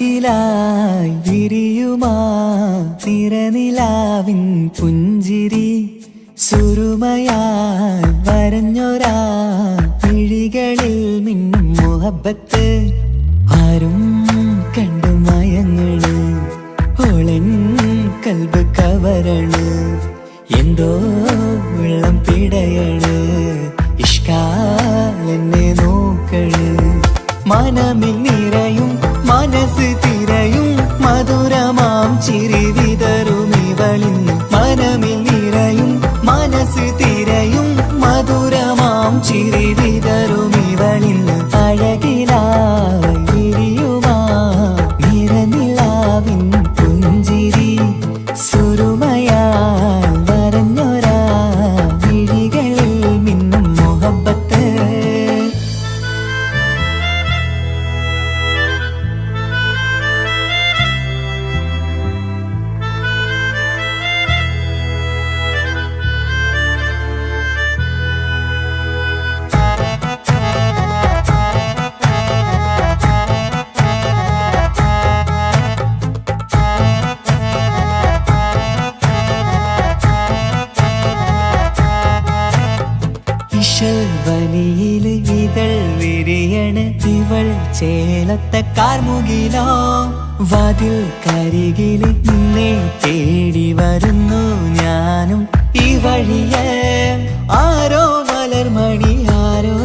അഴകിലായി വിരിയുമാ തിരനിലാവിൻ പുഞ്ചിരി സുരുമയായി വരഞ്ഞൊരാ വിഴികളിൽ മിന്നും മുഹബത്ത് ആരും കണ്ടു മയങ്ങള് ഓളൻ കൽബ് കവരണ് എന്തോ വെള്ളം പിടയണ് ഇഷ്കാലെന്നെ നോക്കള് മനമിൽ നിറയും മനസ്സ് തിരയും മധുരമാം ചിരി വിതറും ഇവളിന്ന് മനമിൽ നിറയും മനസ്സ് തിരയും മധുരമാം ചിരി വിതറും ഇവളിന്ന് അഴകിലായി വിരിയുമാ നിറനിലാവിൻ പുഞ്ചിരി സുരുമയാൽ വരഞ്ഞൊരാ വിഴികളിൽ മിന്നും മുഹബത്ത് വനിയില് ഇതൾ വിരിയണ് ഇവൾ ചേലത്തെ കാർമുകിലോ വാതിൽ കരികില് നിന്നെ തേടി വരുന്നു ഞാനും ഈ വഴിയെ ആരോ മലർമണി ആരോ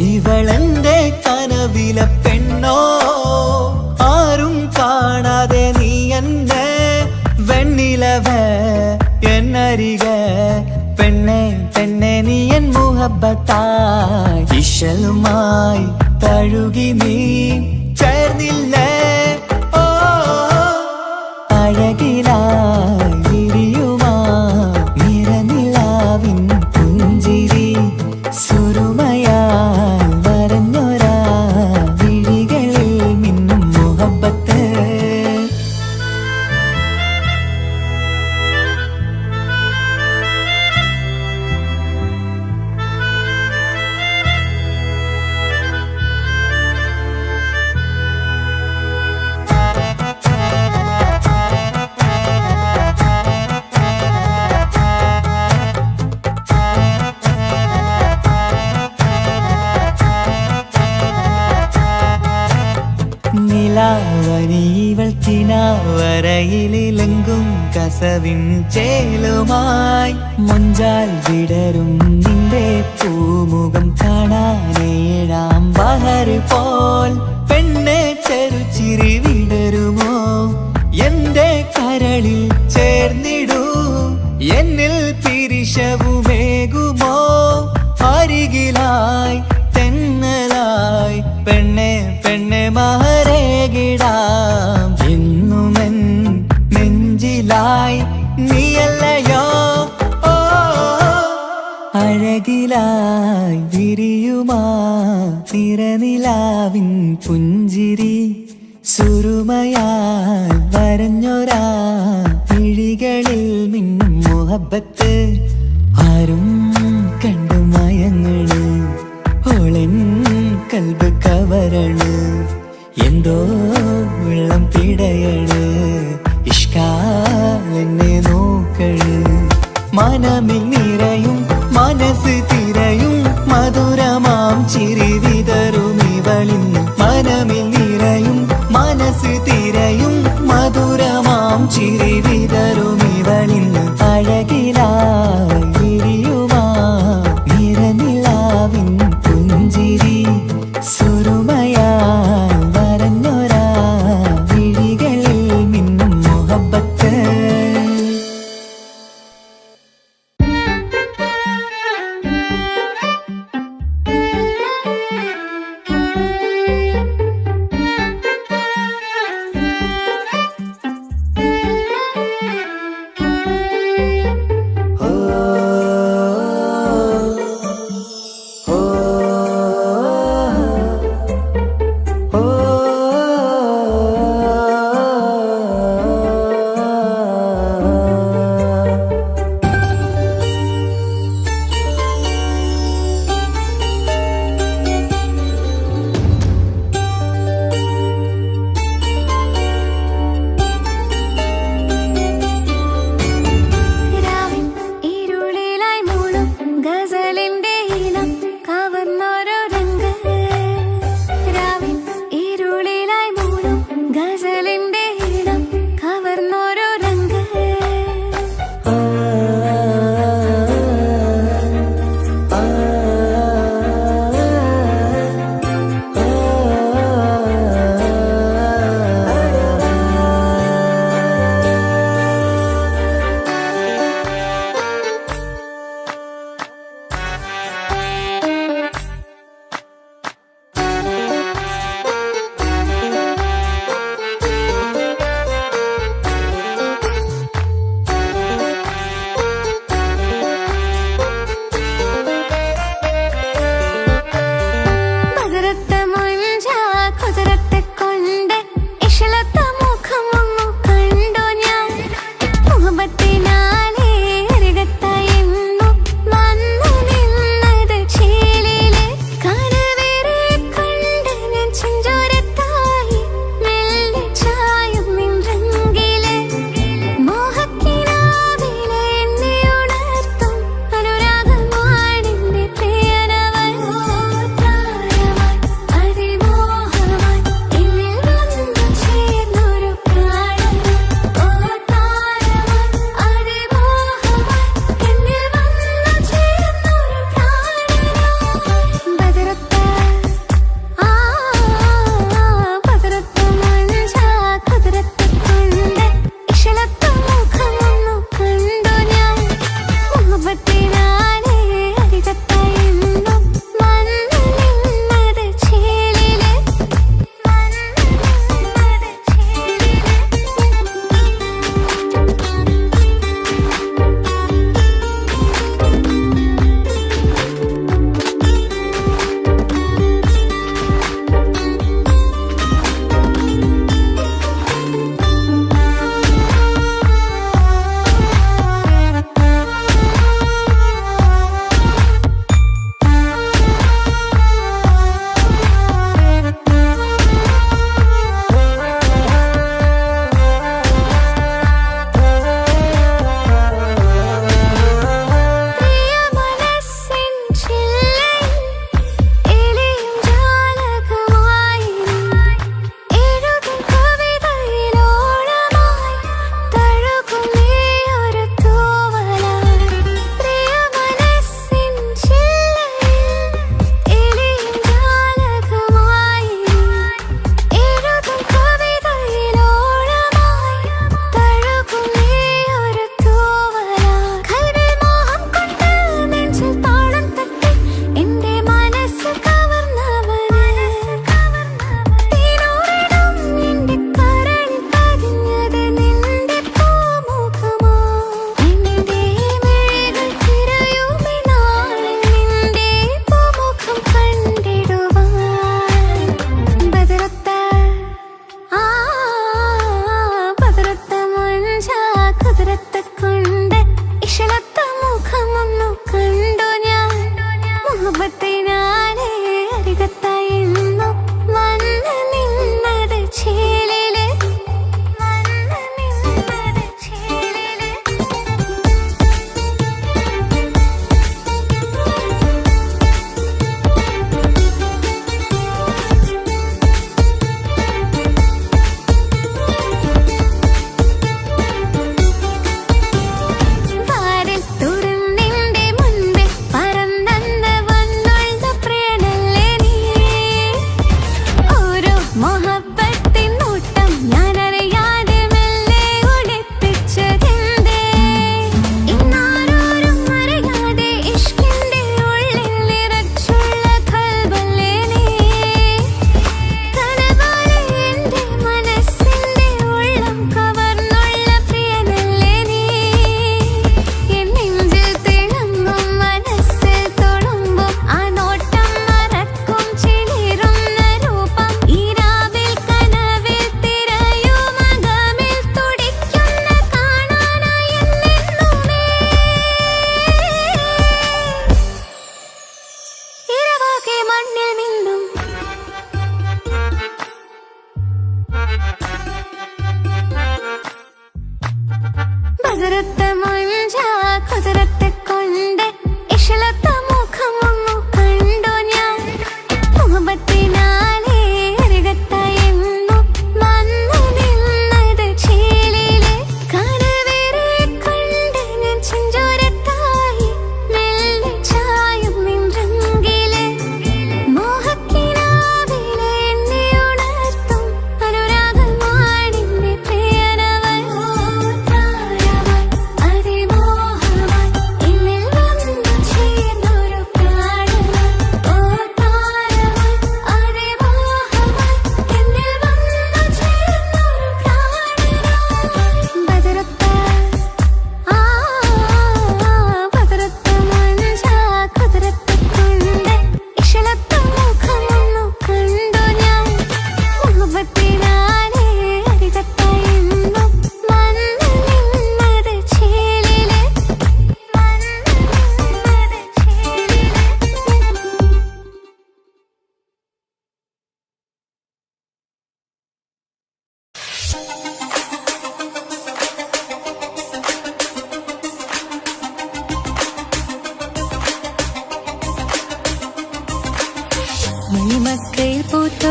ഇവളെന്റെ കനവിലെ പെണ്ണോ ആരും കാണാതെ നീ എന്നെ വെണ്ണിലവ എന്നരിക പെണ്ണെ പെണ്ണെ നീ എൻ മുഹബത്തായി ഇശലുമായി തഴുകി നീ ചേർന്നില്ലേ ഓ അഴകിലായി വിരിയുമാ നിറനിലാവിൻ പുഞ്ചിരി സുരുമയാൽ വരഞ്ഞൊരാ വിഴികളിൽ മിന്നും മുഹബത്ത് നിലാവനിവൾ കിനാവരയിലെങ്കും കസവിൻ ചേലുമായി മുഞ്ചാൽ വിടരും നിന്റെ പൂമുഖം കാണാനേഴാം ബഹർ പോൽ പെണ്ണെ ചെറുചിരി വിടരുമോ എന്റെ കരളിൽ ചേർന്നിടൂ എന്നിൽ പിരിശവുമേകുമോ അരികിലായി തെന്നലായി പെണ്ണെ പെണ്ണെ മഹരേകിടാം എന്നുമെൻ നെഞ്ചിലായി നീയല്ലയോ ഓ അഴകിലായി വിരിയുമാ തിരനിലാവിൻ പുഞ്ചിരി സുരുമയാൽ വരഞ്ഞൊരാ വിഴികളിൽ മിന്നും മുഹബത്ത് ആരും കണ്ടു മയങ്ങള് ഓളൻ കൽബ് കവരണ് എന്തോ വെള്ളം പിടയണ് ഇഷ്കാലെന്നെ നോക്കള് മനമിൽ നിറയും മനസ്സ് തിരയും മധുരമാം ചിരി വിതറും ഇവളിന്ന് മനമിൽ നിറയും മനസ്സ് തിരയും മധുരമാം ചിരി വിതറും ഇവളിന്ന് അഴകിലായി വിരിയുമാ നിറനിലാവിൻ പുഞ്ചിരി സുരുമയാൽ വരഞ്ഞൊരാ വിഴികളിൽ മിന്നും മുഹബത്ത്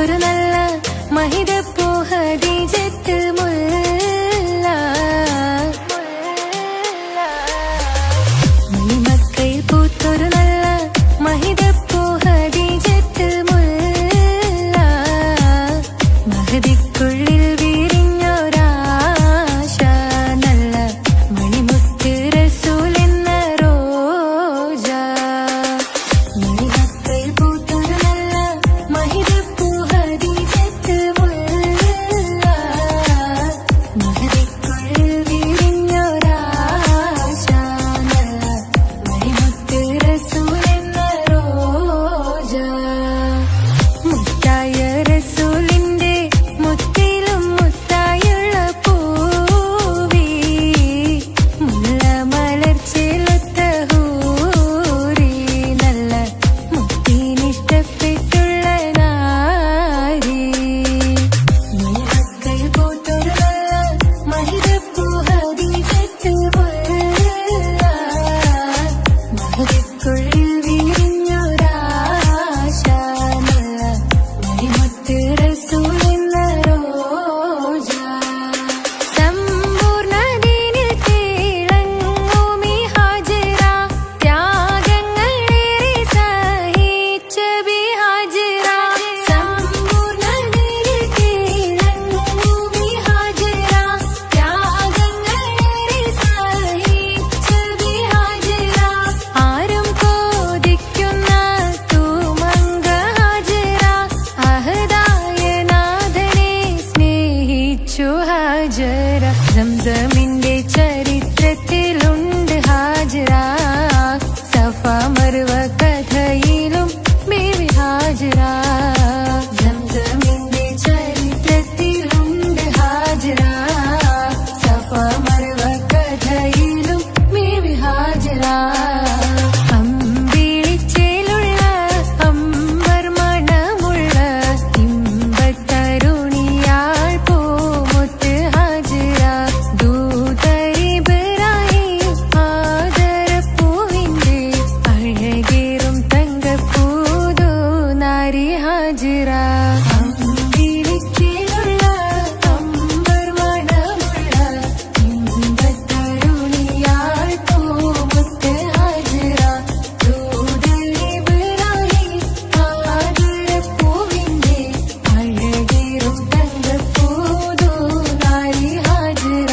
പൂത്തൊരു നല്ല മഹിതപ്പൂ ഹദീജത്ത് മുല്ല മണിമക്കയിൽ പൂത്തൊരു നല്ല മഹിതപ്പൂ ഹദീജത്ത് മുല്ല മഹദിക്കുള്ളിൽ വിരിഞ്ഞൊരാശ നല്ല മണിമുത്ത് റസൂൽ എന്ന റോജ മണിമക്കയിൽ പൂത്തൊരു നല്ല മഹിതപ്പൂ ഹദീജത്ത് മുല്ല മഹദിക്കുള്ളിൽ വിരിഞ്ഞൊരാശ നല്ല മണിമുത്ത് റസൂൽ എന്ന റോജ മുത്തായ റസൂലിന്റെ മുത്തിലും മുത്തായുള്ള പൂവി മുല്ല മലർച്ചെലുത്ത ഹൂറി നല്ല മുത്തിനിഷ്ടപ്പെട്ടുള്ള നാരി മണിമക്കയിൽ പൂത്തൊരു നല്ല മഹിതപ്പൂ ഹദീജത്ത് മുല്ല മഹദിക്കുള്ളിൽ വിരിഞ്ഞൊരാശ നല്ല മണിമുത്ത് റസൂൽ എന്ന റോജ സമ്പൂർണ്ണ ദീനിൽ തിളങ്ങുമീ ഹാജറ ത്യാഗങ്ങളേറെ സഹിച്ച ബിഹാജറ സമ്പൂർണ്ണ ദീനിൽ തിളങ്ങുമീ ഹാജറ ത്യാഗങ്ങളേറെ സഹിച്ച ബിഹാജറ ആരും കോതിക്കുന്ന തൂമങ്ക ഹാജറ അഹദായ നാഥനെ സ്നേഹിച്ചു ഹാജറ സംസമിന്റെ ചരിത്രത്തിലുണ്ട് ഹാജറ സഫ മർവ കഥയിലും ബീവി ഹാജറ സംസമിന്റെ ചരിത്രത്തിലുണ്ട് ഹാജറ സഫ മർവ കഥയിലും ബീവി ഹാജറ അമ്പിളിച്ചേലുള്ള അമ്പർ മണമുള്ള ഇമ്പത്തരുണിയാൾ പൂമുത്ത് ഹാജറ ദൂതരിബ്രാഹിം ആദരപ്പൂവിന്റെ അഴകേറും തങ്കപ്പൂതു നാരി ഹാജറ അമ്പിളിച്ചേലുള്ള അമ്പർ മണമുള്ള ഇമ്പത്തരുണിയാൾ പൂമുത്ത് ഹാജറ ദൂതരിബ്രാഹിം ആദരപ്പൂവിന്റെ അഴകേറും തങ്കപ്പൂതു നാരി ഹാജറ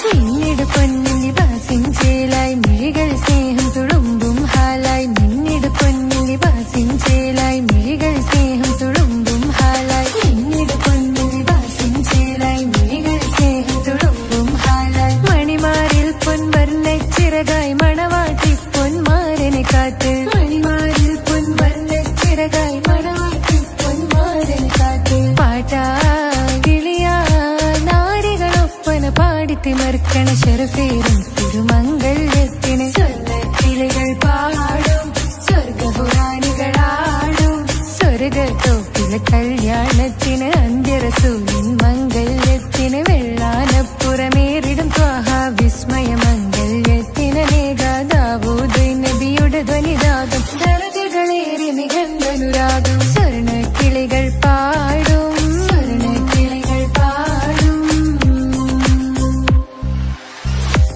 മിന്നിട് പൊന്നിൻ ലിബാസിൻ ചേലായി മിഴികൾ സ്നേഹം തുളുമ്പും ഹാലായി മിന്നിട് പൊന്നിൻ ലിബാസിൻ ചേലായി മിഴികൾ സ്നേഹം തുളുമ്പും ഹാലായി മിന്നിട് പൊന്നിൻ ലിബാസിൻ ചേലായി മിഴികൾ സ്നേഹം തുളുമ്പും ഹാലായി മണിമാരിൽ പൊൻവർണ്ണച്ചിറകായി മണവാട്ടി പൊന്മാരനെ കാത്ത് മണിമാരിൽ പൊൻവർണ്ണച്ചിറകായി മണവാട്ടി പൊന്മാരനെ കാത്ത് പാട്ടായി വിളിയാ നാരികളൊപ്പന പാടിത്തിമർക്കണ ശരഫേറും തിരുമംഗല്യത്തിന് സ്വർണ്ണക്കിളികൾ പാടും സ്വർഗപുരാണികളാടും സ്വർഗത്തോപ്പിലെ കല്യാണത്തിന് അന്ത്യറസൂലിൻ മംഗല്യത്തിന് വെള്ളാനപ്പുറമേറിടും ത്വാഹ വിസ്മയ മംഗല്യത്തിന് നേകാദാവൂദ് നബിയുടെ ധ്വനിരാഗം ദരജകളേറി നിഗന്ധനുരാഗം സ്വർണ്ണക്കിളികൾ പാടും സ്വർണ്ണക്കിളികൾ പാടും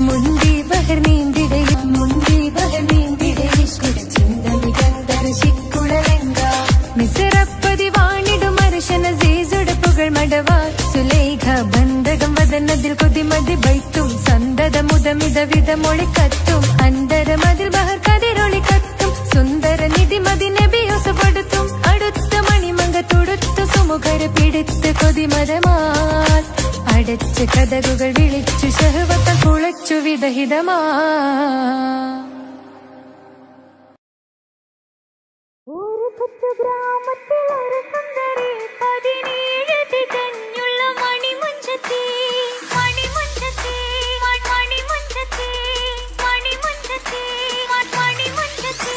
മുന്തി ബഹർ നീന്തിടയും മുന്തി ബഹർ നീന്തിടയും ചിന്തമി ഗന്ധർശിക്കുളലങ്ക മിസറപ്പതി വാണിടും അർശന സീസുടെ പുകൾ മടവ സുലൈഖ ബന്ധകം വദനതിൽ കൊതിമതി ബൈത്തും സന്തത മുതമിത വിധമൊളി കത്തും അന്തരമതിൽ ബഹർ കതിരൊളി കത്തും സുന്ദര നിധിമതി നബി യൂസഫടുത്തും അടുത്ത മണിമങ്ക തുടുത്തു സുമുഖര പിടിത്ത് കൊതിമതമാൽ അടച്ച് കഥകുകൾ വിളിച്ചു ശഹവത്ത കുളച്ചു വിദഹിതമാ ഒരു കൊച്ചു ഗ്രാമത്തിൽ ഒരു സുന്ദരി 17 തികഞ്ഞുള്ള മണിമുഞ്ചത്തി മണിമുഞ്ചത്തി മണിമുഞ്ചത്തി മണിമുഞ്ചത്തി മണിമുഞ്ചത്തി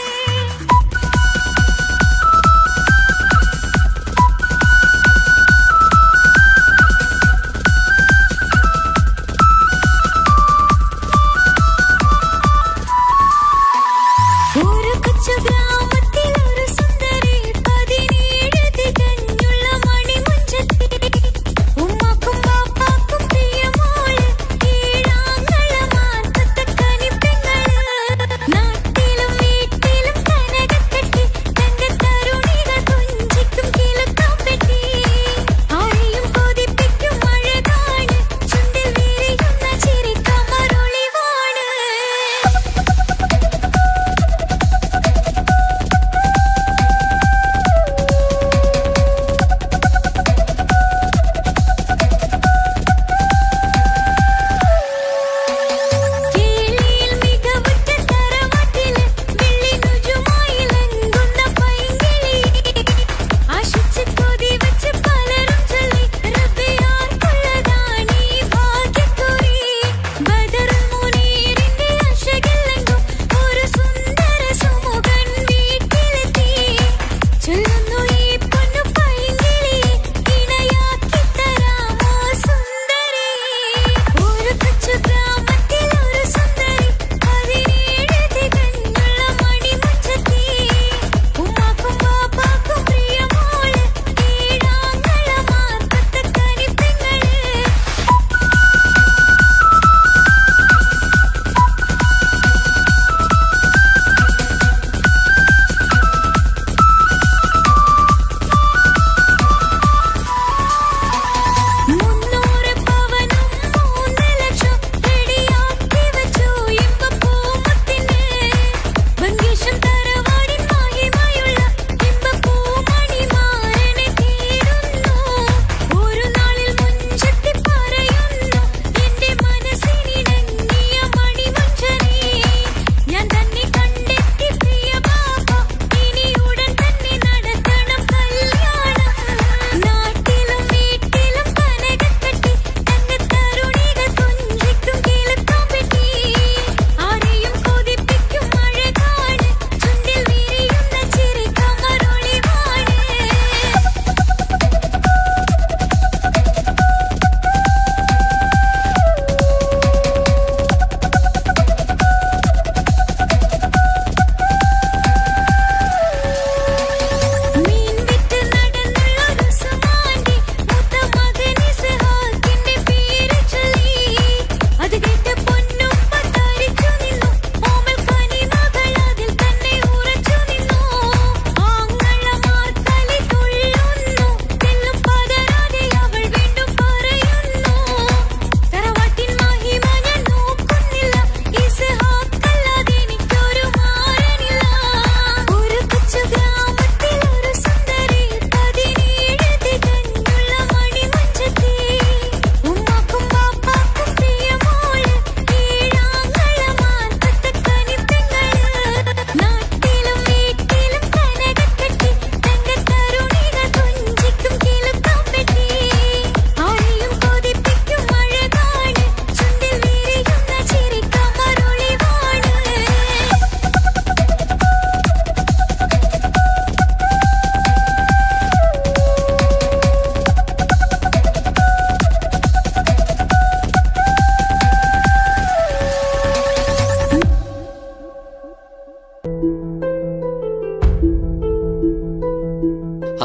ഒരു കൊച്ചു ഗ്രാമത്തിൽ ഒരു സുന്ദരി 17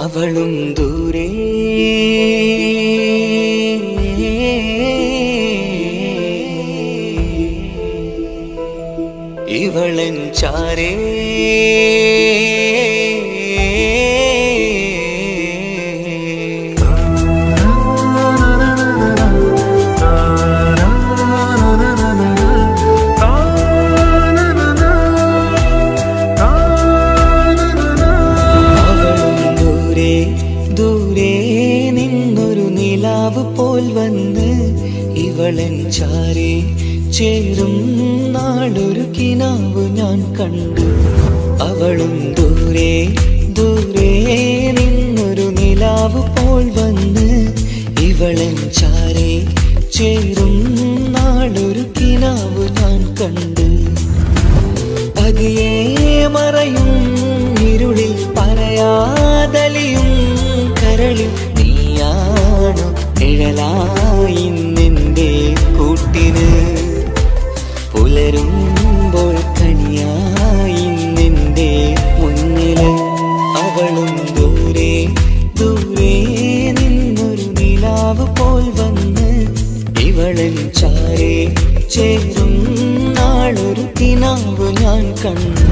അവളും ദൂരെ ഇവളൻ ചാരേ പോൽ വന്ന് ഇവളൻ ചാരേ ചേരും നാളൊരു കിനാവ് ഞാൻ കണ്ടു. അവളും ദൂരെ ദൂരെ നിന്നൊരു നിലാവ് പോൽ വന്ന് ഇവളൻ ചാരേ ചേരും നാളൊരു കിനാവ് ഞാൻ കണ്ടു. പതിയെ മറയും ഇരുളിൽ പറയാതലിയും കരളിൽ നീയാണു നിഴലായി നിന്റെ കൂട്ടിന്. പുലരുമ്പോൾ കണിയായി നിന്റെ മുന്നില്. അവളും ദൂരെ ദൂരെ നിന്നൊരു നിലാവ് പോൽ വന്ന് ഇവളൻ ചാരേ ചേരും നാളൊരു കിനാവ് ഞാൻ കണ്ടു.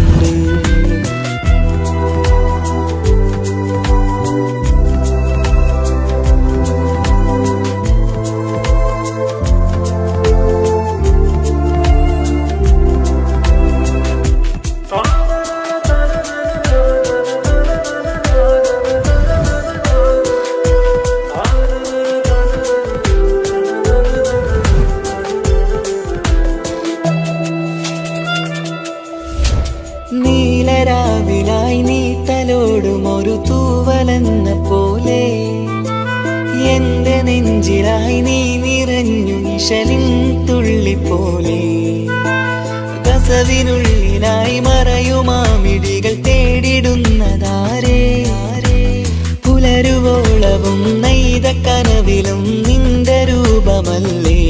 നീലരാവിലായി നീ തലോടും ഒരു തൂവലെന്ന പോലെ എന്റെ നെഞ്ചിലായി നീ നിറഞ്ഞു നിശലിൻ തുള്ളി പോലെ. കസവിനുള്ളിലായി മറയുമാമിടികൾ തേടിടുന്നതാരേ. പുലരുവോളവും നെയ്ത കനവിലും നിന്റെ രൂപമല്ലേ.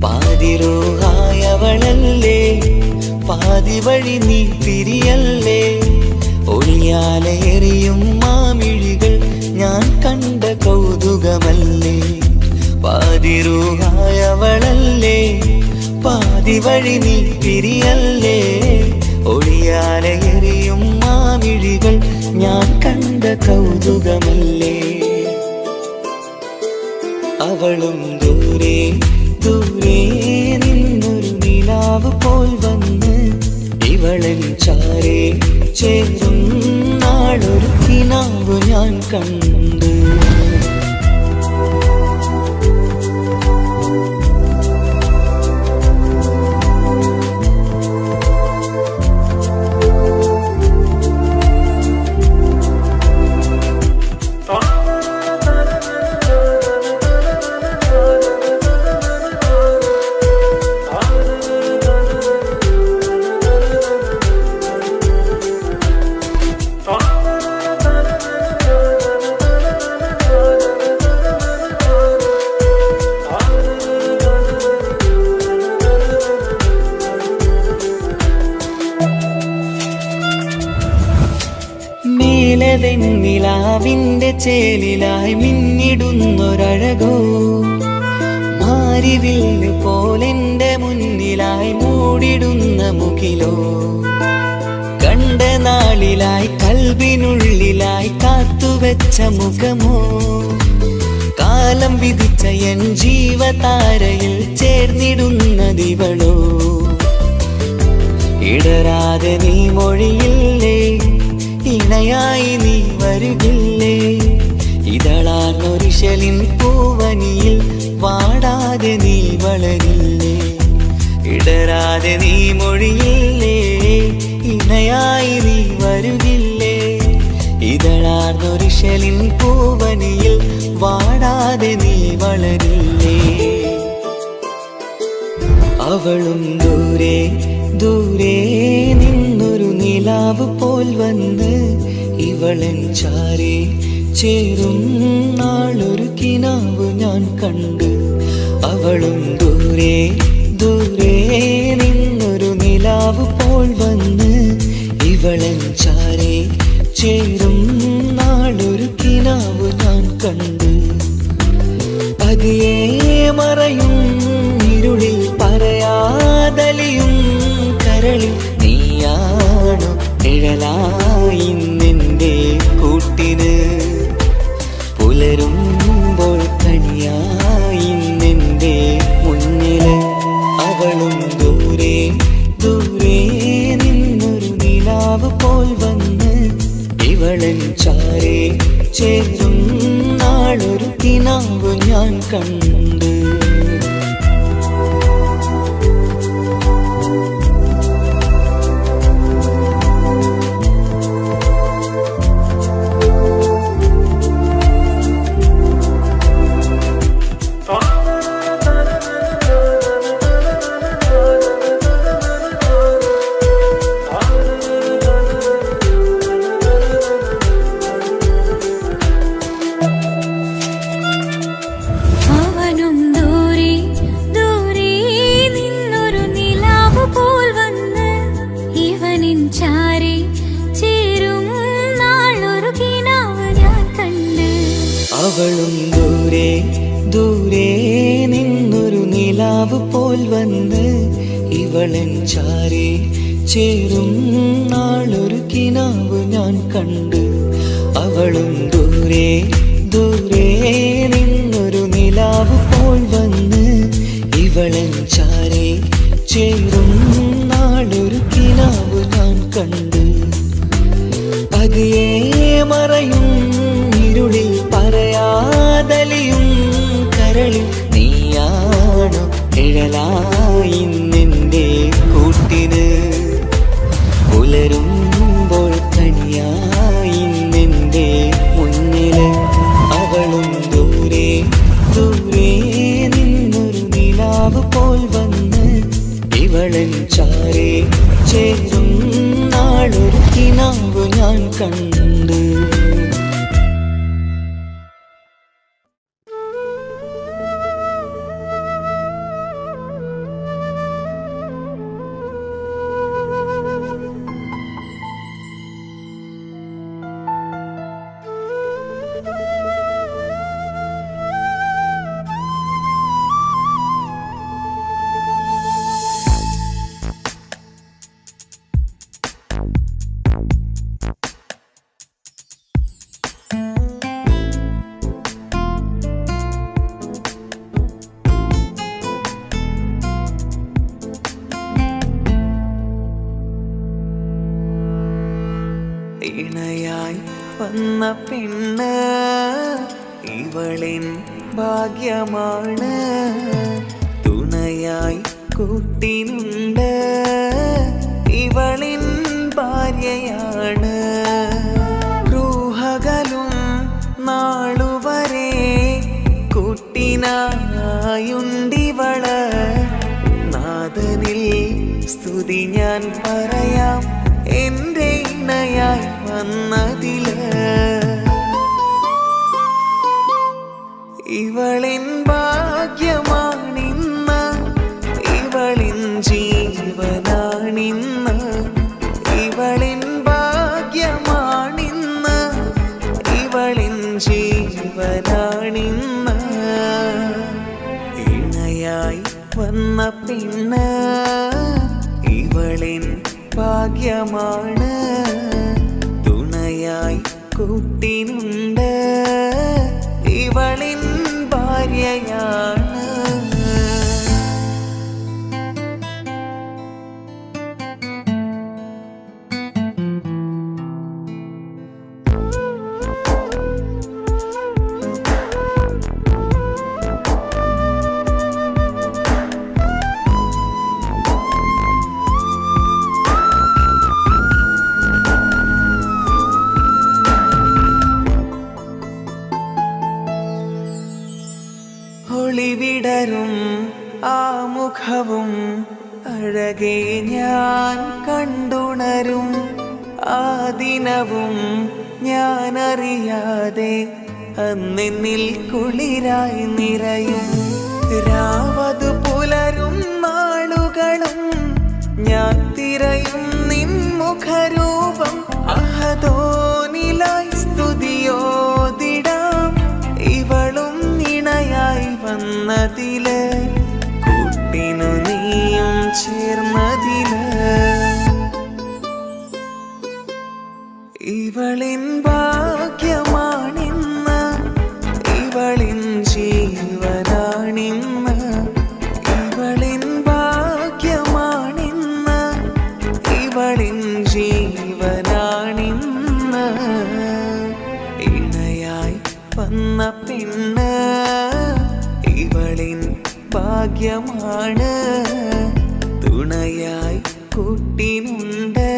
പാതിരോഹായവളല്ലേ പാതി വഴി നീ തിരിയല്ലേ. ഒളിയാലെറിയും മാമിഴികൾ ഞാൻ കണ്ട കൗതുകമല്ലേ. പാതിരൂഹായവളല്ലേ പാതി വഴി നീ തിരിയല്ലേ. ഒളിയാലെറിയും മാമിഴികൾ ഞാൻ കണ്ട കൗതുകമല്ലേ. അവളും ദൂരെ ദൂരെ നിന്നൊരു നിലാവ് പോൽ വന്ന് ഇവളൻ ചാരേ ചേരും നാളൊരു കിനാവ് ഞാൻ കണ്ടു. നിലാവിന്റെ ചേലിലായി മിന്നിടുന്നൊരഴകോ. മാരിവില്ല് പോലെന്റെ മുന്നിലായി മൂടിടുന്ന മുകിലോ. കണ്ട നാളിലായി കൽബിനുള്ളിലായി കാത്തുവെച്ച മുഖമോ. കാലം വിധിച്ച എൻ ജീവതാരയിൽ ചേർന്നിടുന്നതിവളോ. ഇടരാതെ നീ മൊഴിയില്ലേ ഇണയായി നീ വരുകില്ലേ. ഇതളാർന്നൊരിശലിൻ പൂവനിയിൽ വാടാതെ നീ വളരില്ലേ. ഇടരാതെ നീ മൊഴിയില്ലേ ഇണയായി നീ വരുകില്ലേ. ഇതളാർന്നൊരിശലിൻ പൂവനിയിൽ വാടാതെ നീ വളരില്ലേ. അവളും ദൂരെ ദൂരെ നിന്നൊരു നിലാവ് പോൽ വന്ന് ഇവളൻ ചാരേ ചേരും നാളൊരു കിനാവ് ഞാൻ കണ്ടു. അവളും ദൂരെ ദൂരെ നിന്നൊരു നിലാവ് പോൽ വന്ന് ഇവളൻ ചാരേ ചേരും നാളൊരു കിനാവ് ഞാൻ കണ്ട്. പതിയെ മറയും ഇരുളിൽ പറയാതലിയും കരളിൽ നീയാണു നിഴലായി നിന്റെ കൂട്ടിന്. പുലരുമ്പോൾ കണിയായി നിന്റെ മുന്നില്. അവളും ദൂരെ ദൂരെ നിന്നൊരു നിലാവ് പോൽ വന്ന് ഇവളൻ ചാരേ ചേരും നാളൊരു കിനാവ് ഞാൻ കണ്ട്. അവളും ദൂരെ ദൂരെ നിന്നൊരു നിലാവ് പോൽ വന്ന് ഇവളൻ ചാരേ ചേരും നാളൊരു കിനാവ് ഞാൻ കണ്ട്. അവളും ദൂരെ ദൂരെ നിന്നൊരു നിലാവ് പോൽ വന്ന് ഇവളൻ ചാരേ ചേരും നാളൊരു കിനാവ് ഞാൻ കണ്ട്. പതിയെ മറയും ഇരുളിൽ പറയാതലിയും കരളിൽ നീയാണു നിഴലായി നിന്റെ കൂട്ടിന്. പുലരുമ്പോൾ കണിയായി നിന്റെ മുന്നില്. അവളും ദൂരെ ദൂരെ നിന്നൊരു നിലാവ് പോൽ വന്ന് ഇവളൻ ചാരേ ചേരും നാളൊരു കിനാവ് ഞാൻ കണ്ട്. ഇണയായി വന്ന പെണ്ണ് ഇവളിൻ ഭാഗ്യമാണ്. തുണയായി കൂട്ടിനുണ്ട് ഇവളിൻ ഭാര്യയാണ്. റൂഹകലും നാളുവരെ കൂട്ടിനായുണ്ടിവള്. നാഥനിൽ സ്തുതി ഞാൻ പറയാം എന്റെ ഇണയായി വന്നതില്. ഇവളിൻ ഭാഗ്യമാണിന്ന് ഇവളിൻ ജീവനാണിന്ന്. ഇവളിൻ ഭാഗ്യമാണിന്ന് ഇവളിൻ ജീവനാണിന്ന്. ഇണയായി വന്ന പെണ്ണ് ഇവളിൻ ഭാഗ്യമാണ്. തുണയായി കൂട്ടിനുണ്ട് ഇവളിൻ ഭാര്യയാണ്. ഒളിവിടരും ആ മുഖവും അഴകെ ഞാൻ കണ്ടുണരും. ആ ദിനവും ഞാനറിയാതെ അന്നെന്നിൽ കുളിരായി നിറയും. രാവതു പുലരും നാളുകളും ഞാൻ തിരയും നിൻ മുഖരൂപം. അഹദോനി പെണ്ണ് ഇവളിൻ ഭാഗ്യമാണ്. തുണയായി കൂട്ടിനുണ്ട്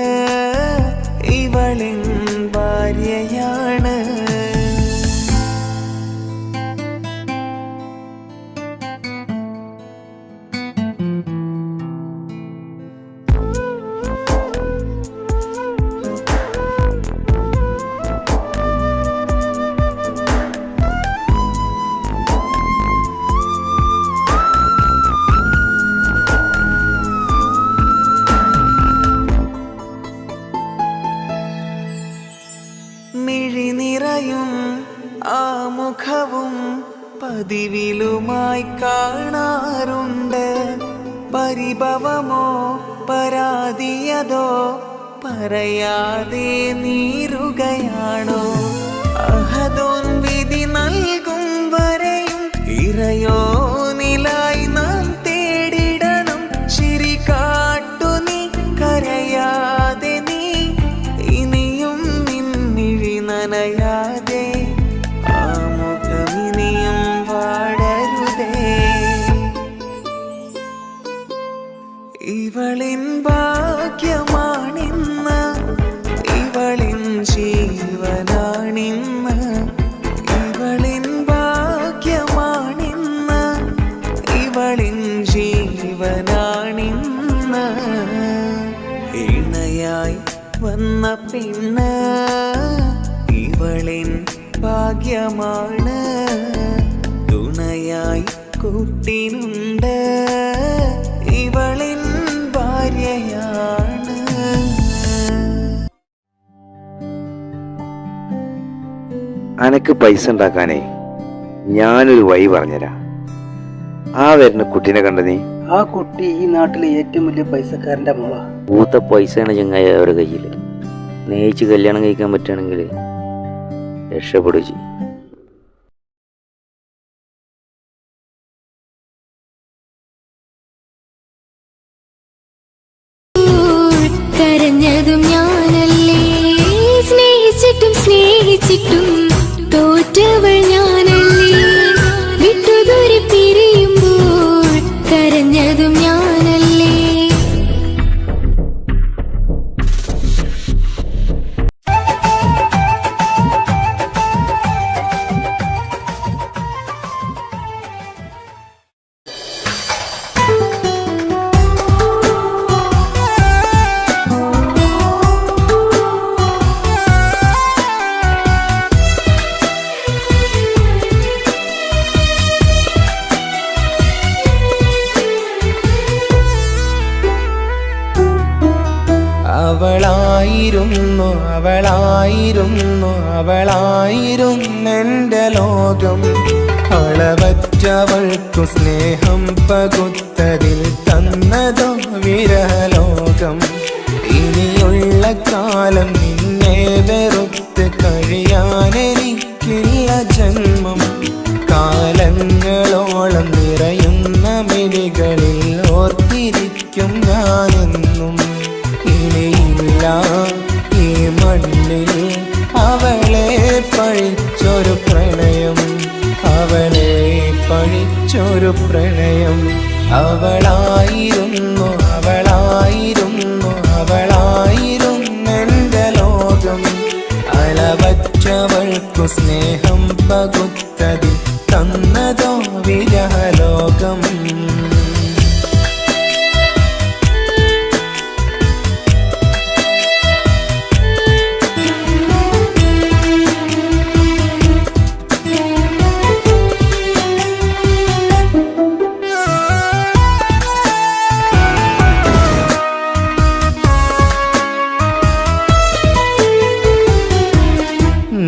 ഇവളിൻ ഭാര്യയാണ്. മിഴി നിറയും ആ മുഖവും പതിവിലുമായി കാണാറുണ്ട്. പരിഭവമോ പരാതിയതോ പറയാതെ നീറുകയാണോ? അഹദോൻ വിധി നൽകും വരെയും ഇറയോനിലായി നാം തേടിടണം. ചിരി കാട്ടു നീ കരയാതെ നീ ഇനിയും നിന്നിഴി നനയാതെ. ആ മുഖമിനിയും വാടരുതേ. ഇവളിൻ ഭാഗ്യമാണിന്ന് ഇവളിൻ ജീവനാണിന്ന്. ഇവളിൻ ഭാഗ്യമാണിന്ന് ഇവളിൻ ജീവനാണിന്ന്. ഇണയായി വന്ന പെണ്ണ് ഇവളിൻ ഭാഗ്യമാണ്. തുണയായി കൂട്ടിനുണ്ട് ഇവളിൻ ഭാര്യയാണ്. അനക്ക് പൈസ ഉണ്ടാക്കാനേ ഞാനൊരു വഴി പറഞ്ഞുതരാം. ആ വരുന്ന കുട്ടീനെ കണ്ട നീ? ആ കുട്ടി ഈ നാട്ടിലെ ഏറ്റവും വലിയ പൈസക്കാരന്റെ മോള. പൂത്ത പൈസയാണ് ചങ്ങായി അവരുടെ കയ്യിൽ. സ്നേഹിച്ച് കല്യാണം കഴിക്കാൻ പറ്റുകയാണെങ്കിൽ രക്ഷപ്പെടുക ചെയ്യും. കരഞ്ഞതും ഞാനല്ലേ, സ്നേഹിച്ചിട്ടും സ്നേഹിച്ചിട്ടും തോറ്റവൾ ഞാനല്ലേ. വിട്ടുദൂരെ പിരിയുമ്പോൾ കരഞ്ഞതും ഞാനല്ലേ. അവളായിരുന്നു അവളായിരുന്നു അവളായിരുന്നെൻ്റെ ലോകം. അളവറ്റവൾക്കു സ്നേഹം പകുത്തതിൽ തന്നതോ വിരഹലോകം. ഇനിയുള്ള കാലം നിന്നെ വെറുത്ത് കഴിയാനെനിക്കില്ല ജന്മം. കാലങ്ങളോളം നിറയുന്ന മിഴികളിൽ ഓർത്തിരിക്കും ഞാനെന്നും. ഇനിയില്ല ഈ മണ്ണിൽ അവളെ പഴിച്ചൊരു പ്രണയം, അവളെ പഴിച്ചൊരു പ്രണയം. അവളായിരുന്നു അവളായിരുന്നു അവളായിരുന്നെൻ്റെ ലോകം. അളവറ്റവൾക്കു സ്നേഹം പകുത്തതിൽ തന്നതോ വിരഹലോകം.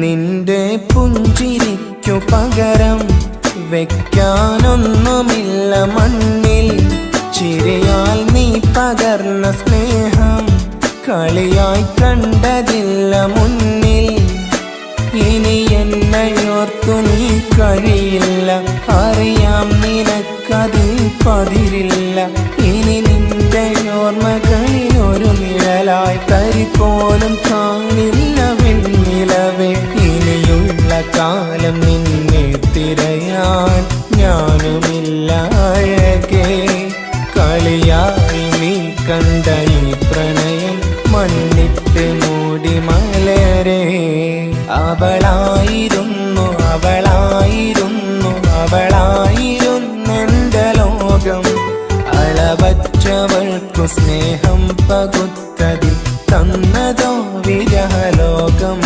നിന്റെ പുഞ്ചിരിക്കു പകരം വെക്കാനൊന്നുമില്ല മണ്ണിൽ. ചിരിയാൽ നീ പകർന്ന സ്നേഹം കളിയായി കണ്ടതില്ല മുന്നിൽ. ഇനി എന്നോർത്തു നീ കഴിയില്ല, അറിയാം നിനക്കതിൽ പതിരില്ല. ഇനി നിന്റെ ഓർമ്മകളിൽ ഒരു നിഴലായി കരി പോലും കാണില്ല വെണ്ണിലവേ. ഇനിയുള്ള കാലം നിന്നെ സ്നേഹം പകുത്തതിൽ തന്നതോ വിരഹലോകം.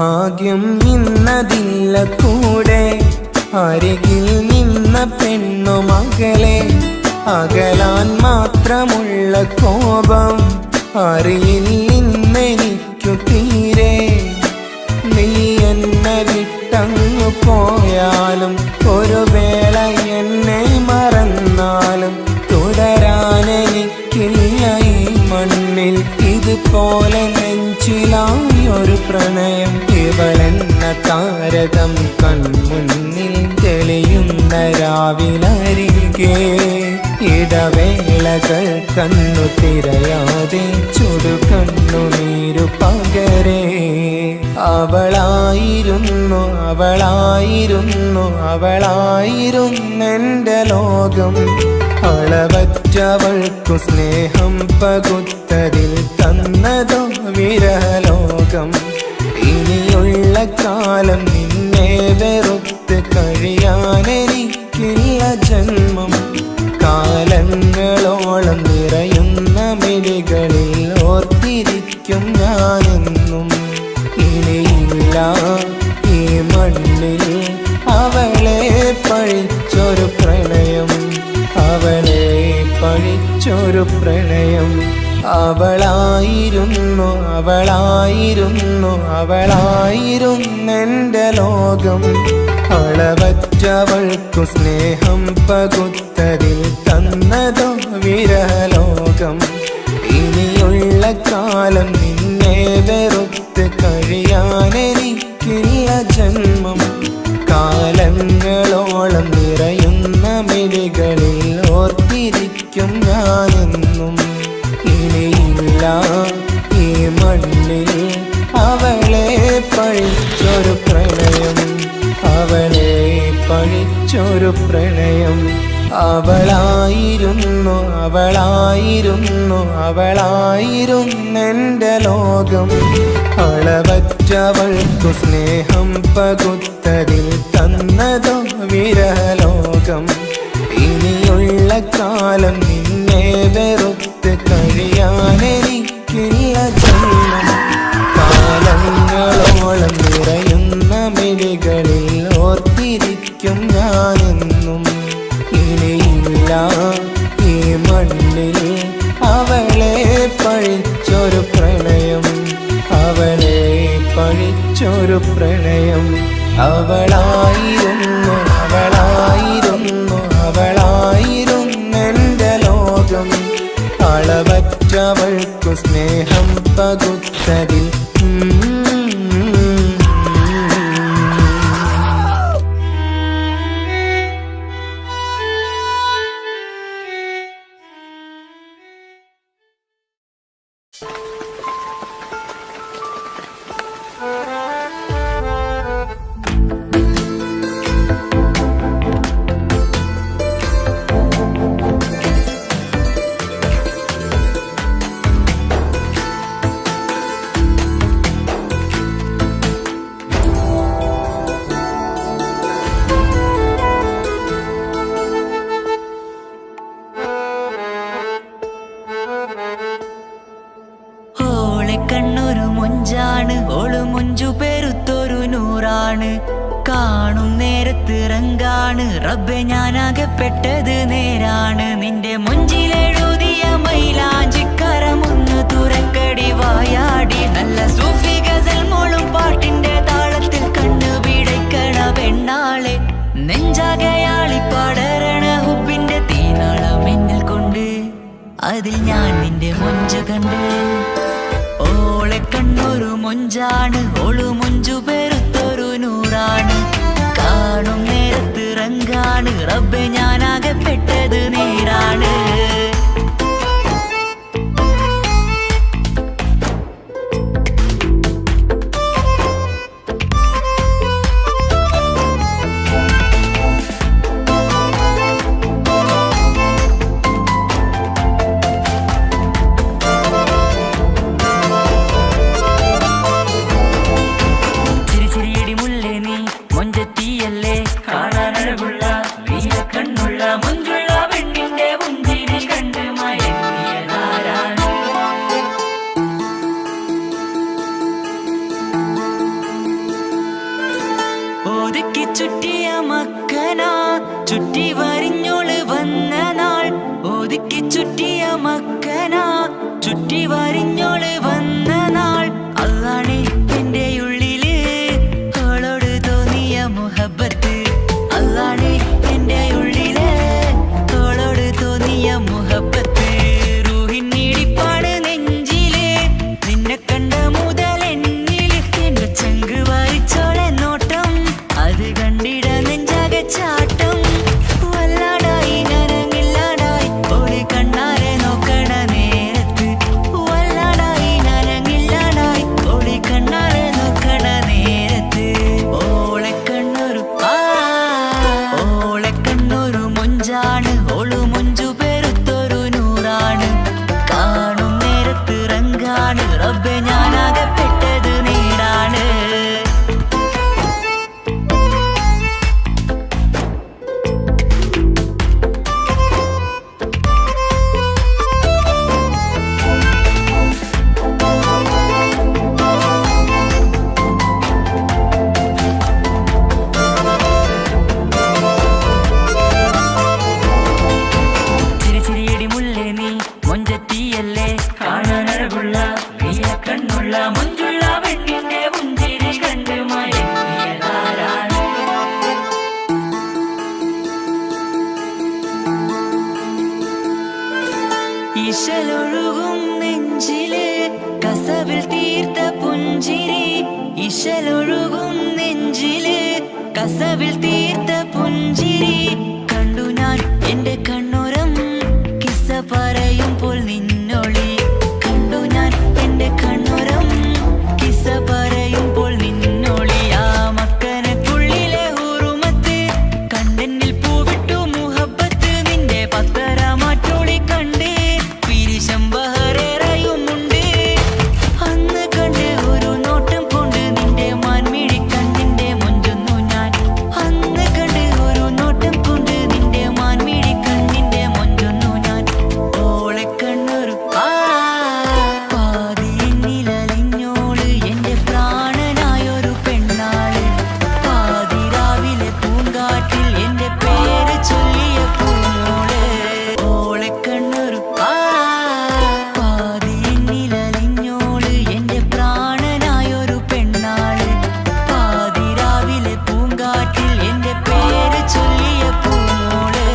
ഭാഗ്യം ഇന്നതില്ല കൂടെ, അരികിൽ നിന്ന പെണ്ണു മകളെ. അകലാൻ മാത്രമുള്ള കോപം അറിയില്ലെനിക്കു തീരെ. നീ എന്നെ വിട്ടങ്ങു പോയാലും ഒരു വേള എന്നെ മറന്നാലും തുടരാനെനിക്കില്ല ഈ മണ്ണിൽ. ഇതുപോലെ നെഞ്ചിലായി ഒരു പ്രണയം. ഇവളെന്ന താരകം കൺമുന്നിൽ തെളിയുന്ന രാവിലരികെ. ഇടവേളകൾ കണ്ണു തിരയാതെ ചുടുകണ്ണുനീരു പകരെ. അവളായിരുന്നു അവളായിരുന്നു അവളായിരുന്നെൻ്റെ ലോകം. അളവറ്റവൾക്കു സ്നേഹം പകുത്തതിൽ തന്നതോ വിരഹലോകം. ഇനിയുള്ള കാലം നിന്നെ വെറുത്ത് കഴിയാനെനിക്കില്ല ജന്മം. കാലങ്ങളോളം നിറയുന്ന മിഴികളിൽ ഓർത്തിരിക്കും ഞാനെന്നും. ഇനിയില്ല ഈ മണ്ണിൽ അവളെ പഴിച്ചൊരു പ്രണയം. അവളെ പഴിച്ചൊരു പ്രണയം. അവളായിരുന്നു അവളായിരുന്നു അവളായിരുന്നെൻ്റെ ലോകം. അളവറ്റവൾക്കു സ്നേഹം പകുത്തതിൽ തന്നതോ വിരഹലോകം. ഇനിയുള്ള കാലം നിന്നെ വെറുത്ത് കഴിയാനെനിക്കില്ല ജന്മം. കാലങ്ങളോളം നിറയുന്ന മിഴികളിൽ ഓർത്തിരിക്കും ഞാനെന്നും. ഇനിയില്ല ഈ മണ്ണിൽ അവളെ പഴിച്ചൊരു പ്രണയം. അവളെ പഴിച്ചൊരു പ്രണയം. അവളായിരുന്നു അവളായിരുന്നു അവളായിരുന്നെൻ്റെ ലോകം. അളവറ്റവൾക്കു സ്നേഹം പകുത്തതിൽ തന്നതോ വിരഹലോകം. ഇനിയുള്ള കാലം നിന്നെ വെറുത്ത് കഴിയാനെനിക്കില്ല ജന്മം. കാലങ്ങളോളം നിറയുന്ന മിഴികളിൽ ഓർത്തിരിക്കും ഞാനെന്നും. ഇനിയില്ല ഈ മണ്ണിൽ അവളെ പഴിച്ചൊരു പ്രണയം. അവളെ പഴിച്ചൊരു പ്രണയം. അവളായിരുന്നു അവളായിരുന്നു അവളായിരുന്നെൻ്റെ ലോകം. അളവറ്റവൾക്കു സ്നേഹം പകുത്തതിൽ കണ്ണൊരു മൊഞ്ചാണ്, ഓള് മൊഞ്ചു പെരുത്തൊരു നൂറാണ്. കാണും നേരത്ത് റങ്കാണ്, റബ്ബെ ഞാനാകപ്പെട്ടത് നേരാണ്. നിന്റെ മൊഞ്ചിലെഴുതിയ മൈലാഞ്ചിക്കരമൊന്ന് തുറക്കടി വായാടി. നല്ല സൂഫി ഗസൽ മോളും പാട്ടിന്റെ താളത്തിൽ കണ്ണു പിടയ്ക്കണ പെണ്ണാളെ. നെഞ്ചാകയാളി പടരണ ഹുബിന്റെ തീനാളം എന്നിൽ കൊണ്ട്, അതിൽ ഞാൻ നിന്റെ മൊഞ്ചു കണ്ട്. ഓളെ കണ്ണൊരു മൊഞ്ചാണ്, ഓളു മൊഞ്ചു പെരുത്തൊരു നൂറാണ്. കാണും നേരത്ത് റങ്കാണ്, റബ്ബെ ഞാനാകപ്പെട്ടത് നേരാണ്. മുഞ്ചത്തിയല്ലേ കാണാനഴകുള്ള നീല കണ്ണുള്ള മുഞ്ചുള്ള പെണ്ണിന്റെ പുഞ്ചിരി കണ്ട് മയങ്ങിയതാരാണ് ഒതുക്കി ചുറ്റിയ മക്കനാ ചുറ്റി വരിഞ്ഞോള് വന്ന നാൾ ഒതുക്കി ചുറ്റിയ മക്കനാ ചുറ്റി വരിഞ്ഞോള് വന്ന നാൾ അതാണ് എന്റെ ഉള്ളില് അവളോട് തോന്നിയ മുഹബത്ത് അതാണ് എന്റെ ഉള്ളില് അവളോട് തോന്നിയ മുഹബത്ത് റൂഹിന്നിടിപ്പാണ് നെഞ്ചില് നിന്നെ കണ്ട മുതൽ എന്നില് എന്റെ ചങ്ക് വാരിച്ചോളെ നോട്ടം അത് കണ്ടിട നെഞ്ചാകെ ചാട്ടം വല്ലാടായി നനങ്ങില്ലാടായി ഓള് കണ്ണാരെ നോക്കണ നേരത്ത് വല്ലാടായി നനങ്ങില്ലാടായി ഓള് കണ്ണാരെ നോക്കണ നേരത്ത് ഓളെ കണ്ണൊരു മൊഞ്ചാണ് ഓള് മൊഞ്ചു പെരുത്തൊരു നൂറാണ് കാണും നേരത്ത് റങ്കാണ് റബ്ബെ ഞാനാകപ്പെട്ടത് നേരാണ് ചിരിച്ചിരിയടി മുല്ലേ നീ മൊഞ്ചത്തിയല്ലേ കാണാനഴകുള്ള നീല കണ്ണുള്ള മുഞ്ചുള്ള പെണ്ണിന്റെ പുഞ്ചിരി കണ്ട് മയങ്ങിയതാരാണ് ഇശലൊഴുകും നെഞ്ചില് കസവിൽ തീർത്ത പുഞ്ചിരി ഇശലൊഴുകും നെഞ്ചില് കസവിൽ തീർത്ത പുഞ്ചിരി കണ്ടു ഞാൻ എന്റെ കണ്ണുരം കിസ്സ പറയുമ്പോൾ നിന്നൊളി കണ്ടു ഞാൻ എന്റെ കണ്ണുരം കിസ്സ പറയുമ്പോൾ നിന്നൊളി ആ മക്കനക്കുള്ളിലെ ഹുറുമത്ത് കണ്ടെന്നിൽ പൂവിട്ടു മുഹബത്ത് നിന്റെ പത്തര മാറ്റോളി കണ്ട് പിരിശം ബഹറേറയുമുണ്ട് അന്ന് കണ്ട് ഒരു നോട്ടം കൊണ്ട് നിന്റെ മാൻമിഴി കണ്ണിന്റെ മൊഞ്ചൊന്നു ഞാൻ അന്ന് കണ്ട് ഒരു നോട്ടം കൊണ്ട് നിന്റെ മാൻമിഴി കണ്ണിന്റെ മൊഞ്ചൊന്നു ഞാൻ ഓളെ കണ്ണൊരു പാതിന്നിലലിഞ്ഞോള് എന്റെ പ്രാണനായൊരു പെണ്ണാള് പാതിരാവിലെ പൂങ്കാട്ടിൽ എന്റെ പേര് ചൊല്ലിയ പൂമോള് ഓളെ കണ്ണൊരു പാതിന്നിലലിഞ്ഞോള് എന്റെ പ്രാണനായൊരു പെണ്ണാള് പാതിരാവിലെ പൂങ്കാട്ടിൽ എന്റെ പേര് ചൊല്ലിയ പൂമോള്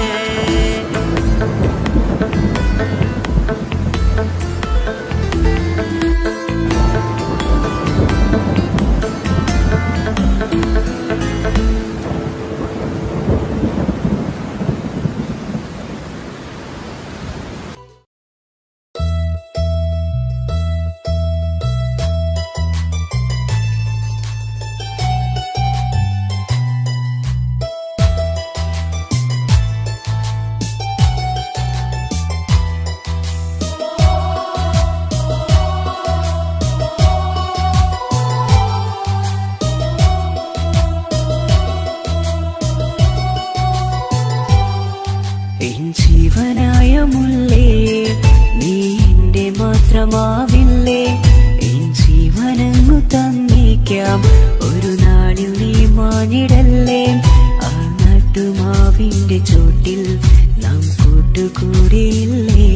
എൻ ജീവനായ മുല്ലേ നീ എന്റെ മാത്രമാവില്ലേ എൻ ജീവനങ്ങു തന്നേക്കാം ഒരു നാളിൽ നീ മാനിടല്ലേ ആ നട്ടുമാവിന്റെ ചോട്ടിൽ നാം കൂട്ടുകൂടിയില്ലേ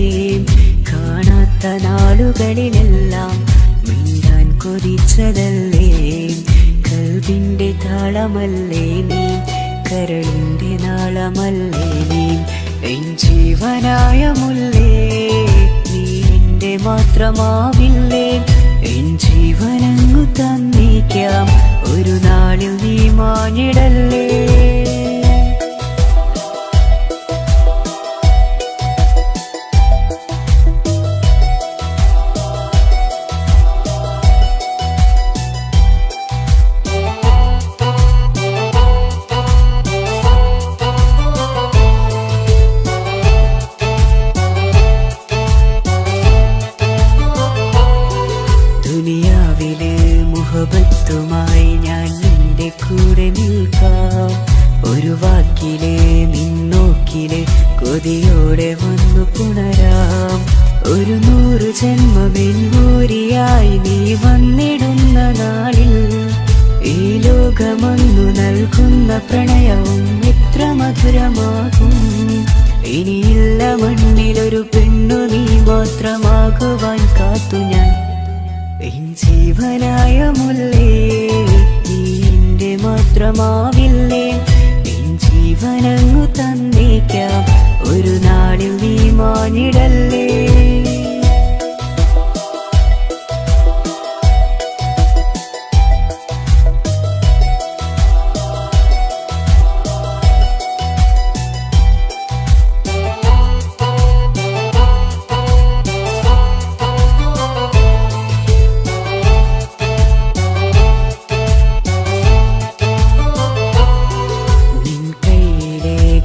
കാണാത്ത നാളുകളിലെല്ലാം മിണ്ടാൻ കൊതിച്ചതല്ലേ കൽവിന്റെ താളമല്ലേ നീ കരളിന്റെ നാളമല്ലേ നീ എൻ ജീവനായ മുല്ലേ നീ എന്റെ മാത്രമാവില്ലേ എൻ ജീവനങ്ങു തന്നേക്കാം ഒരു നാളിൽ നീ മാനിടല്ലേ ദുനിയാവിലെ മുഹബത്തുമായി ഞാൻ നിന്റെ കൂടെ നിൽക്കാം ഒരു വാക്കിലെ നിന്നോക്കിലെ കൊതിയോടെ വന്നു പുണരാം. ഒരു 100 ജന്മമെൻകൂരിയായി നീ വന്നിടുന്ന നാളിൽ ഈ ലോകമൊന്നു നൽകുന്ന പ്രണയവും എത്ര മധുരമാകും. ഇനിയില്ല മണ്ണിലൊരു പെണ്ണു നീ മാത്രമാകുവാൻ കാത്തു ഞാൻ. എൻ ജീവനായ മുല്ലേ നീ എന്റെ മാത്രമാവില്ലേ. എൻ ജീവനങ്ങു തന്നേക്കാം ഒരു നാളിൽ നീ മാനിടല്ലേ.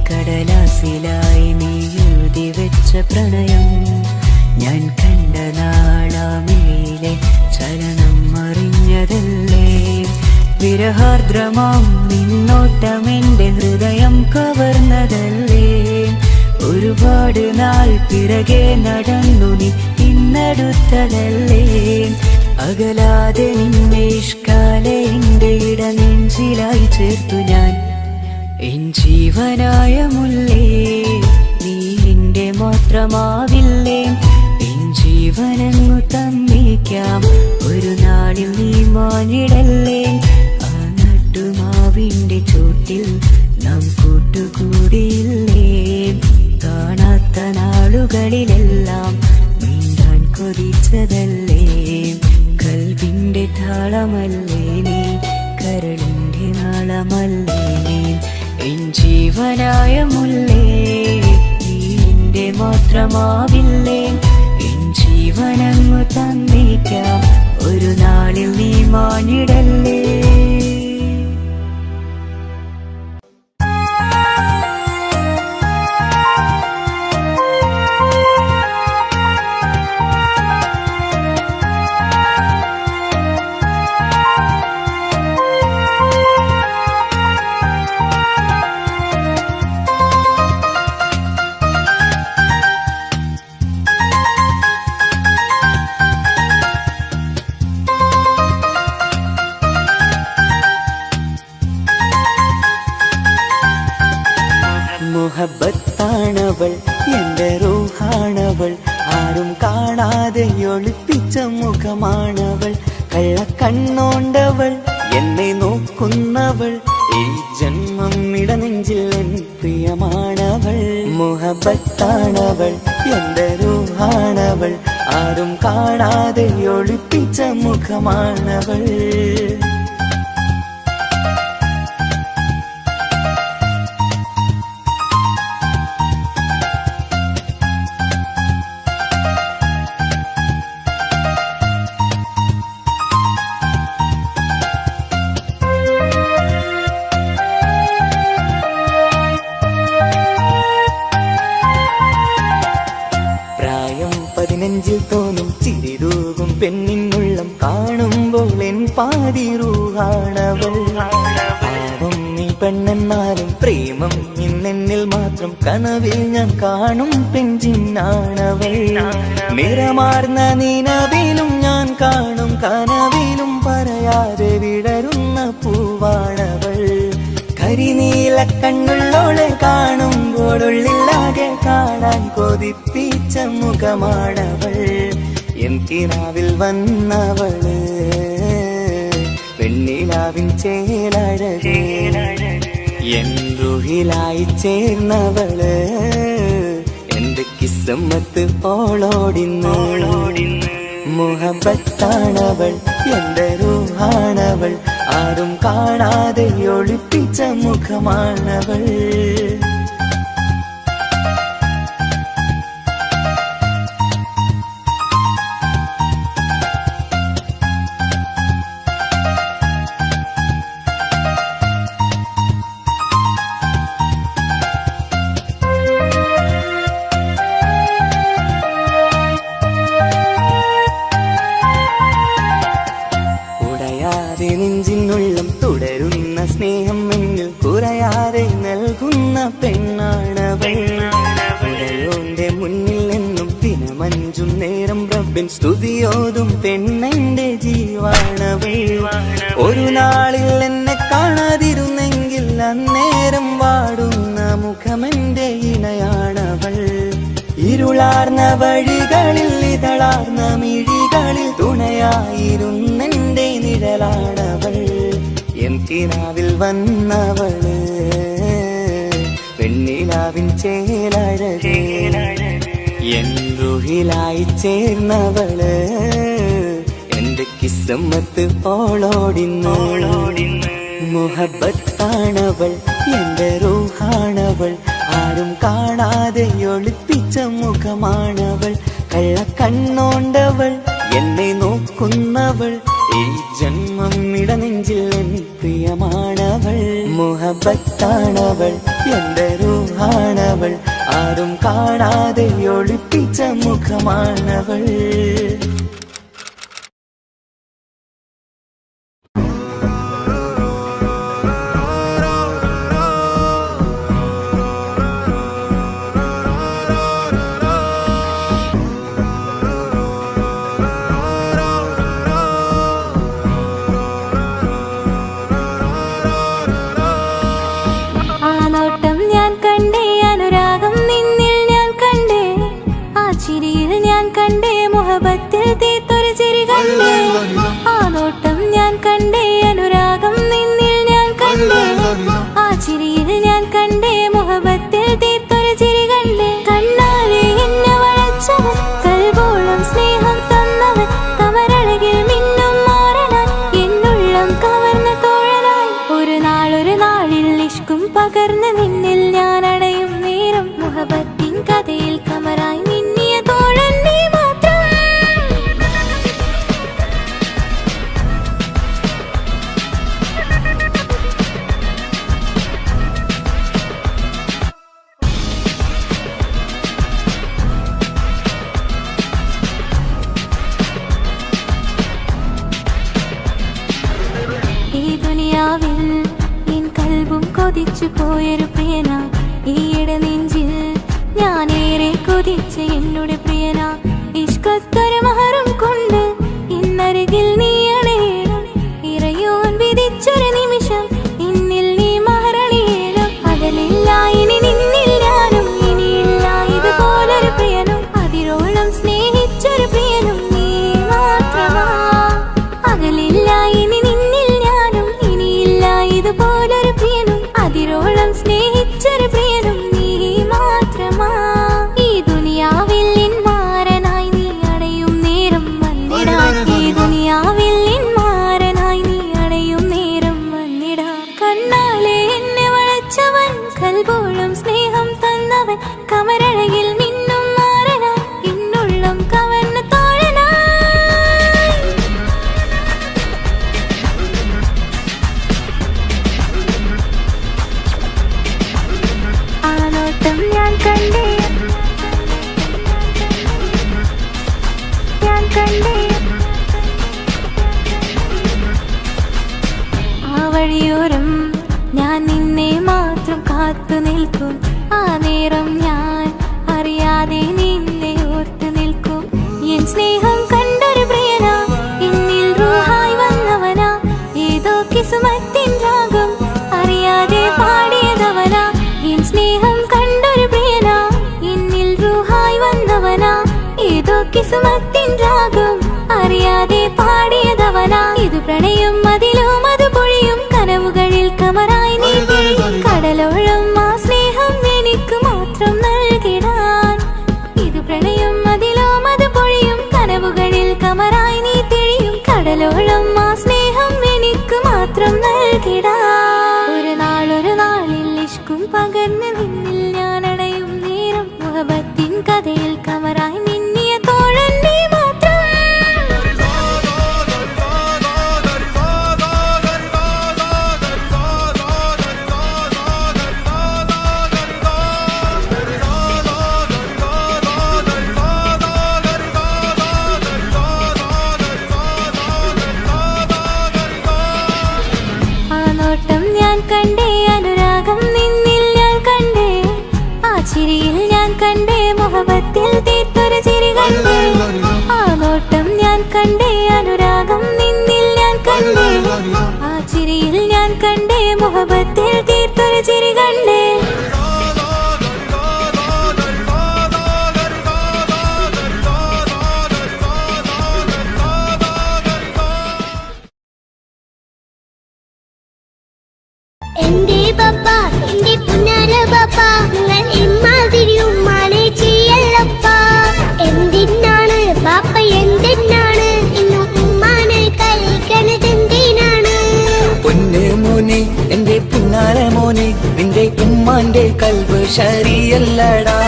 കടലാസിലായി നീ എഴുതി വെച്ച പ്രണയം ഞാൻ കണ്ട നാളാമിഴിയിലെ ചലനം അറിഞ്ഞതല്ലേ. വിരഹാർദ്രമാം നിന്നോട്ടം എൻ്റെ ഹൃദയം കവർന്നതല്ലേ. ഒരുപാട് നാൾ പിറകെ നടന്നു നീ ഇന്നടുത്തതല്ലേ. അകലാതെ നിന്നെ ഇഷ്കാലെ എൻ്റെ ഇടനെഞ്ചിലായി ചേർത്തു ഞാൻ. എൻ ജീവനായ മുല്ലേ നീ എന്റെ മാത്രമാവില്ലേ. എൻ ജീവനങ്ങു തന്നേക്കാം ഒരു നാളിൽ നീ മാനിടല്ലേ. ആ നട്ടുമാവിന്റെ ചോട്ടിൽ നാം കൂട്ടുകൂടിയില്ലേ. കാണാത്ത നാളുകളിലെല്ലാം മിണ്ടാൻ കൊതിച്ചതല്ലേ. കൽവിന്റെ താളമല്ലേ നീ, കരളിന്റെ നാളമല്ലേ നീ. എൻ ജീവനായ മുല്ലേ നീ എന്റെ മാത്രമാവില്ലേ. എൻ ജീവനങ്ങു തന്നേക്കാം ഒരു നാളിൽ നീ മാനിടല്ലേ. മുഹബത്താണവൾ എൻ്റെ റൂഹാണവൾ. ആരും കാണാതെ ഒളിപ്പിച്ച മുഖമാണവൾ. കള്ളക്കണ്ണോണ്ടവൾ എന്നെ നോക്കുന്നവൾ. ഈ ജന്മം ഇടനെഞ്ചിൽ എൻ പ്രിയമാണവൾ. മുഹബത്താണവൾ എൻ്റെ റൂഹാണവൾ. ആരും കാണാതെ ഒളിപ്പിച്ച മുഖമാണവൾ. നെഞ്ചിൽ തോന്നും ചിരിതൂകും പെണ്ണിനുള്ളം കാണുമ്പോൾ എൻ പാതി റൂഹാണവൾ. പാവം നീ പെണ്ണെന്നാലും പ്രേമം ഇന്നെന്നിൽ മാത്രം. കനവിൽ ഞാൻ കാണും പെഞ്ചിന്നാണവൾ. നിറമാർന്ന നിലവിലും ഞാൻ കാണും കനവിലും പറയാതെ വിടരുന്ന പൂവാണവൾ. കരിനീല കണ്ണുള്ളോളെ കാണുമ്പോഴുള്ളിലാകെ കാണാൻ കൊതിപ്പിച്ച മുഖമാണവൾ. എൻ കിനാവിൽ വന്നവള് വെണ്ണിലാവിൻ ചേലഴകേ. എൻ റുഹിലായി ചേർന്നവള് എന്റെ കിസ്മത്ത് ഓളോടിന്ന്. മുഹബത്താണവൾ എന്റെ റൂഹാണവൾ. ആരും കാണാതെ ഒളിപ്പിച്ച മുഖമാണവൾ. നെഞ്ചിനുള്ളം തുടരുന്ന സ്നേഹം എന്നിൽ കുറയാതെ സ്തുതിയോതും പെണ്ണെന്റെ ജീവാണവൾ. ഒരു നാളിൽ എന്നെ കാണാതിരുന്നെങ്കിൽ അന്നേരം വാടുന്ന മുഖമെന്റെ ഇണയാണവൾ. ഇരുളാർന്ന വഴികളിൽ ഇതളാർന്ന മിഴികളിൽ തുണയായിരുന്നെന്റെ നിഴലാണവൾ. എൻ കിനാവിൽ വന്നവള് വെണ്ണിലാവിൻ ചേലഴകേ, എൻ റുഹിലായി ചേർന്നവള് എന്റെ കിസ്മത്ത് ഓളോടിന്ന്. മുഹബത്താണവൾ എന്റെ റൂഹാണവൾ, ആരും കാണാതെ ഒളിപ്പിച്ച മുഖമാണവൾ. കള്ളക്കണ്ണോണ്ടവൾ എന്നെ നോക്കുന്നവൾ, ഈ ജന്മം ഇടനെഞ്ചിൽ എൻ പ്രിയമാണവൾ. മുഹബത്താണവൾ എന്റെ റൂഹാണവൾ, ആരും കാണാതെ ഒളിപ്പിച്ച മുഖമാണവൾ. മുഹബത്തിൽ തീർത്തൊരു ചിരി കണ്ടേ, ആ നോട്ടം ഞാൻ കണ്ടേ, അനുരാഗം നിന്നിൽ ഞാൻ കണ്ടേ, ആ ചിരിയിൽ ഞാൻ കണ്ടേ, മുഹബത്തിൽ തീർത്തൊരു ചിരി കണ്ടേ. കണ്ണാലെ എന്നെ വളച്ചവൻ, കൽബോളം സ്നേഹം തന്നവൻ, കമരഴകിൽ മിന്നും മാറനാൻ, എന്നുള്ളം കവർന്ന തോഴനായി. ഒരു നാളിൽ ഇഷ്കും പകർന്ന് നിന്നിൽ ഞാൻ അടയും നേരം, മുഹബത്തിൻ കഥയിൽ കമറായി മിന്നിയ തോഴൻ നീ മാത്രം. ഈ ദുനിയാവിൽ എൻ കൽബും കൊതിച്ചു പോയൊരു പ്രിയന, ഈയിടെ നെഞ്ചിൽ ഞാനേറെ കൊതിച്ച എന്നോട് പ്രിയന. ഇഷ്കത്തൊരു മഹറും കൊണ്ട് ഇന്നരികിൽ നീ അണയണം, ഇറയോൻ വിധിച്ചൊരു നിമിഷം ഇന്നിൽ നീ മഹറണിയേണം. അകലില്ല ഇനി നിന്നിൽ ഞാനും, ഇനിയില്ല ഇതുപോലൊരു പ്രിയനും, അതിരോളം സ്നേഹിച്ചൊരു പ്രിയനും നീ മാത്രമാ. അകലില്ല ഇനി നിന്നിൽ ഞാനും, ഇനിയില്ല ഇതുപോലൊരു പ്രിയനും, അതിരോളം സ്നേഹിച്ചൊരു പ്രിയനും നീ മാത്രമാ. ഈ ദുനിയാവിൽ എൻ മാരനായി നീ അടയും നേരം വന്നിടാൻ, ഈ ദുനിയാവിൽ എൻ മാരനായി നീ അടയും നേരം വന്നിടാൻ. കണ്ണാലെ എന്നെ വളച്ചവൻ, കൽബോളം സ്നേഹം തന്നവൻ, കമരഴകിൽ മിന്നും മാറനായി, എന്നുള്ളം കവർന്ന തോഴനായി. ആ നോട്ടം ഞാൻ കണ്ടേ, ഞാൻ കണ്ടേ, ആ വഴിയോരം ഞാൻ നിന്നെ മാത്രം കാത്തു നിൽക്കും, ആ നേരം ഞാൻ അറിയാതെ നിന്നെ ഓർത്തു നിൽക്കും. എൻ സ്നേഹം കണ്ടൊരു പ്രിയന, എന്നിൽ റൂഹായി വന്നവനാ, ഏതോ കിസ്മത്തിൻ രാഗം അറിയാതെ പാടിയതവനാ. എൻ സ്നേഹം കണ്ടൊരു പ്രിയന, എന്നിൽ റൂഹായി വന്നവനാ, ഏതോ കിസ്മത്തിൻ രാഗം അറിയാതെ പാടിയതവനാ. ഇത് പ്രണയം അതിലും അത് പൊഴിയും, കനവുകളിൽ കമറായി നീ തെളിയും, കടലോളം ആ സ്നേഹം എനിക്ക് മാത്രം നൽകിടാൻ. ഇത് പ്രണയം അതിലും അത് പൊഴിയും, കനവുകളിൽ കമറായി നീ തെളിയും, കടലോളം ആ സ്നേഹം എനിക്ക് മാത്രം നൽകിടാൻ. ഒരു നാളിൽ ഇഷ്കും പകർന്ന് നിന്നിൽ ഞാൻ അടയും നേരം, മുഹബത്തിൻ കഥയിൽ കമറായി മിന്നിയ തോഴൻ നീ മാത്രം. ആ നോട്ടം ഞാൻ കണ്ടേ, അനുരാഗം നിന്നിൽ ഞാൻ കണ്ടേ, ആ ചിരിയിൽ ഞാൻ കണ്ടേ, മുഹബത്തിൽ തീർത്തൊരു ചിരി കണ്ടേ. ആ നോട്ടം കണ്ടേ അനുരാഗം നിന്നിൽ ഞാൻ കണ്ടേ ആ ചിരിയിൽ ഞാൻ കണ്ടേ മുഹബത്തിൽ തീർത്തൊരു ചിരി കണ്ടേ എന്റെ പപ്പ എന്റെ പുന്നാര പപ്പ നിങ്ങൾ ഇമ്മാതിരി ഉമ്മാനെ ചെയ്യല്ലപ്പ എന്തിനാണ് പാപ്പ എന്തിനാണ് ഇന്നും ഉമ്മാനെ കളിക്കണത് എന്തിനാണ് പൊന്നെ മോനെ എന്റെ പുന്നാര മോനെ നിന്റെ ഉമ്മാന്റെ കൽബ് ശരിയല്ലടാ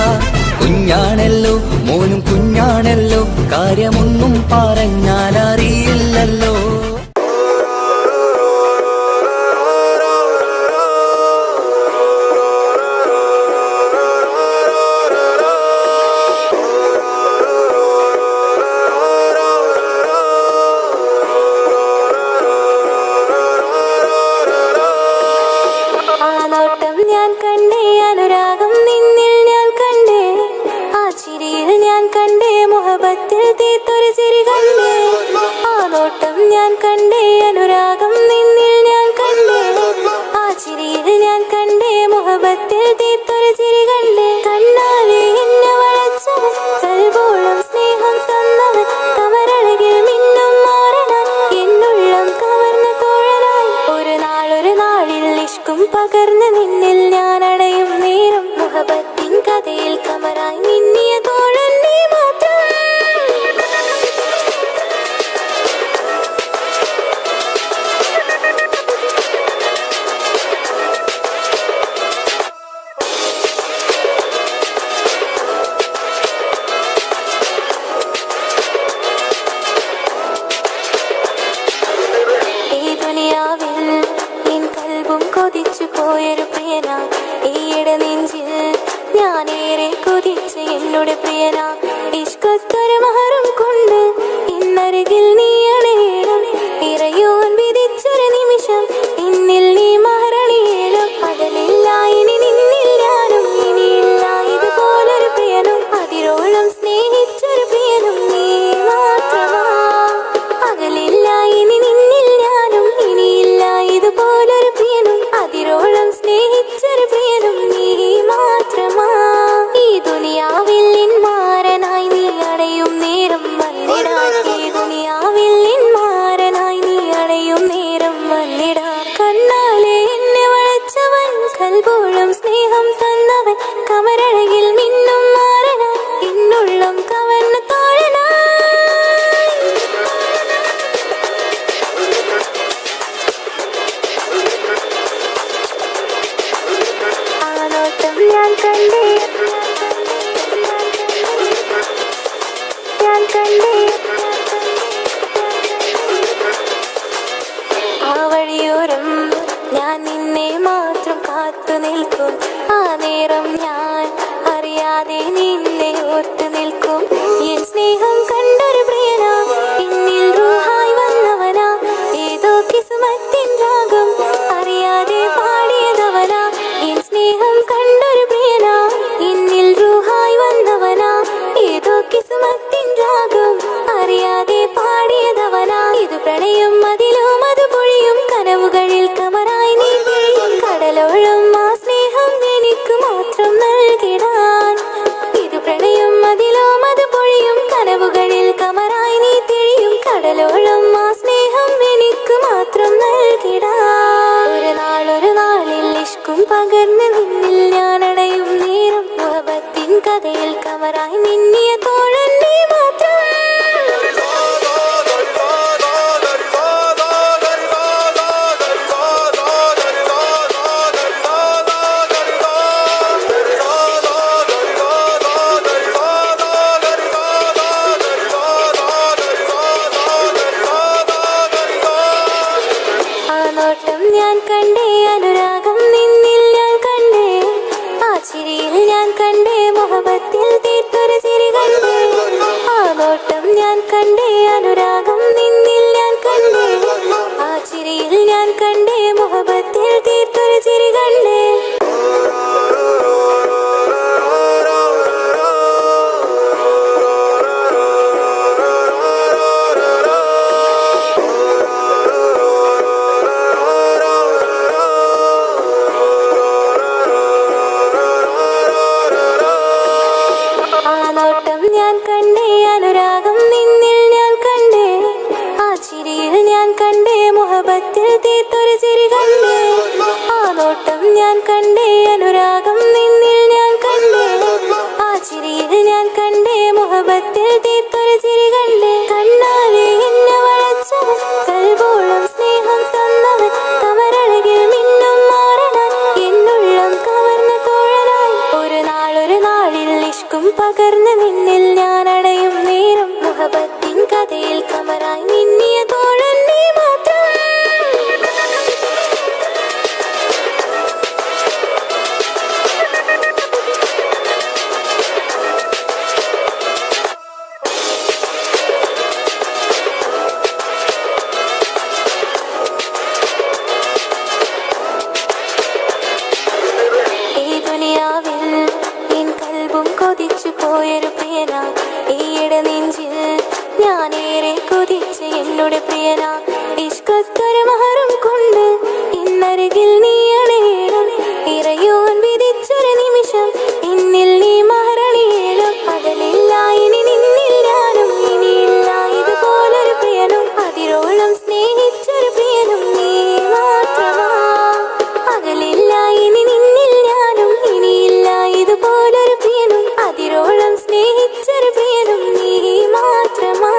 കുഞ്ഞാണല്ലോ മോനും കുഞ്ഞാണല്ലോ കാര്യമൊന്നും പറഞ്ഞാൽ അറിയില്ലല്ലോ ഞാൻ കണ്ടേ അനുരാഗം നിന്നിൽ ഞാൻ കണ്ടേ ആ ചിരിയിൽ ഞാൻ കണ്ടേ മുഹബത്തിൽ തീർത്തൊരു ചിരി കണ്ടേ ആ നോട്ടം ഞാൻ കണ്ടേ അനുരാഗം നിന്നിൽ ഞാൻ കണ്ടേ ആ ചിരിയിൽ ഞാൻ കണ്ടേ മുഹബത്തിൽ തീർത്തൊരു ചിരി കണ്ടേ കണ്ണാലെ എന്നെ വളച്ചവൻ കൽബോളം സ്നേഹം തന്നവൻ കമരഴകിൽ മിന്നും മാറനാൻ എന്നുള്ളം കവർന്ന തോഴനായി ഒരു നാളിൽ ഇഷ്കും പകർന്ന് നിന്നിൽ ഞാൻ അടയും നേരം മുഹബത്തിൻ കഥയിൽ കമറായി മിന്നിയ തോഴൻ നീ മാത്രം ഈ ദുനിയാവിൽ എൻ കൽബും കൊതിച്ചു പോയൊരു പ്രിയന ഈയിടെ നെഞ്ചിൽ ഞാനേറെ കൊതിച്ച് എന്നോട് പ്രിയന ഇഷ്കത്തൊരു മഹറും കൊണ്ട് ഇന്നരികിൽ നീ അണയണം ഇറയോൻ വിധിച്ചൊരു നിമിഷം ഇന്നിൽ നീ മഹറണിയേലും അതിലില്ല ഇനി നിന്നിൽ ഞാനും ഇനിയില്ല ഇതുപോലൊരു പ്രിയനും അതിരോളം സ്നേഹിച്ചൊരു പ്രിയനും നീ മാത്രമാ അകലില്ല ഇനി നിന്നിൽ ഞാനും ഇനിയില്ല ഇതുപോലൊരു പ്രിയനും അതിരോളം സ്നേഹിച്ചൊരു പ്രിയനും നീ മാത്രമാ ഈ ദുനിയാവിൽ മാരനായി നീ അടയും നേരം വന്നിടാൻ ഈ ദുനിയാവിൽ മാരനായി നീ അടയും നേരം വന്നിടാൻ കണ്ണാലെ എന്നെ വളച്ചവൻ കൽബോളം സ്നേഹം തന്നവൻ കമരഴകിൽ മിന്നും മാറനാൻ എന്നുള്ളം കവർന്ന തോഴനായി ആ നോട്ടം ഞാൻ കണ്ടേ ഞാൻ കണ്ടേ ആ വഴിയോരം ഞാൻ നിന്നെ മാത്രം കാത്തു നിൽക്കും ആ നേരം ഞാൻ അറിയാതെ നിന്നെ ഓർത്തു നിൽക്കും എൻ സ്നേഹം കണ്ടൊരു പ്രിയനാ എന്നിൽ റൂഹായി വന്നവനാ ഏതോ കിസ്മത്തിൻ രാഗം അറിയാതെ പാടിയതവനാ എൻ സ്നേഹം കണ്ടൊരു പ്രിയനാ എന്നിൽ റൂഹായി വന്നവനാ ഏതോ കിസ്മത്തിൻ രാഗം അറിയാതെ പാടിയതവനാ ഇത് പ്രണയം അതിലും അത് പൊഴിയും കനവുകളിൽ കമറായി നീ പൊഴിയും കടലോളം ആ സ്നേഹം എനിക്ക് മാത്രം നൽകിടാൻ ഇത് പ്രണയം അതിലും അത് പൊഴിയും കനവുകളിൽ കമറായി നീ തെളിയും കടലോളം ആ സ്നേഹം എനിക്ക് മാത്രം നൽകിടാൻ ഒരു നാളിൽ ഇഷ്കും പകർന്ന് നിന്നിൽ ഞാൻ അടയും നേരം മുഹബത്തിൻ കഥയിൽ കമറായി മിന്നിയ തോഴൻ നീ മാത്രം ആ നോട്ടം ഞാൻ കണ്ടേ അനുരാഗം നിന്നിൽ ഞാൻ കണ്ടേ ആ ചിരിയിൽ ഞാൻ കണ്ടേ മുഹബത്തിൽ തീർത്തൊരു ചിരി കണ്ടേ ആ നോട്ടം ഞാൻ കണ്ടേ അനുരാഗം നിന്നിൽ ഞാൻ കണ്ടേ ആ ചിരിയിൽ ഞാൻ കണ്ടേ മുഹബത്തിൽ തീർത്തൊരു ചിരി കണ്ടേ നോട്ടം ഞാൻ കണ്ടേ, അനുരാഗം നിന്നിൽ ഞാൻ കണ്ടേ, ആ ചിരിയിൽ ഞാൻ കണ്ടേ, മുഹബത്തിൽ തീർത്തൊരു ചിരി കണ്ടേ. കണ്ണാലെ എന്നെ വളച്ചവൻ, കൽബോളം സ്നേഹം തന്നവൻ, കമരഴകിൽ മിന്നും മാറനാൻ, എന്നുള്ളം കവർന്ന തോഴനായി. ഒരു നാളിൽ ഇഷ്കും പകർന്ന് നിന്നിൽ ഞാൻ അടയും നേരം, മുഹബത്തിൻ കഥയിൽ കമറായി മിന്നിയ തോഴൻ നീ മാത്രം. കൊതിച്ചു പോയൊരു പ്രിയന, ഈയിടെ നെഞ്ചിൽ ഞാനേറെ കൊതിച്ച് എന്നോട് പ്രിയന. ഇഷ്കത്തൊരു മഹറും കൊണ്ട് ഇന്നരികിൽ നീ അണയണം, ഇറയോൻ വിധിച്ചൊരു നിമിഷം എന്നിൽ നീ മഹറണിയേണം. പകലില്ല ഇനി നിന്നിൽ ഞാനും, ഇനിയില്ല ഇതുപോലൊരു പ്രിയനും, അതിരോളം സ്നേഹിച്ചൊരു പ്രിയനും നീ മാത്രമാ. പകലില്ല ഇനി നിന്നിൽ ഞാനും, ഇനിയില്ല ഇതുപോലൊരു പ്രിയനും, അതിരോളം സ്നേഹിച്ചൊരു പ്രിയനും നീ മാത്രമാ.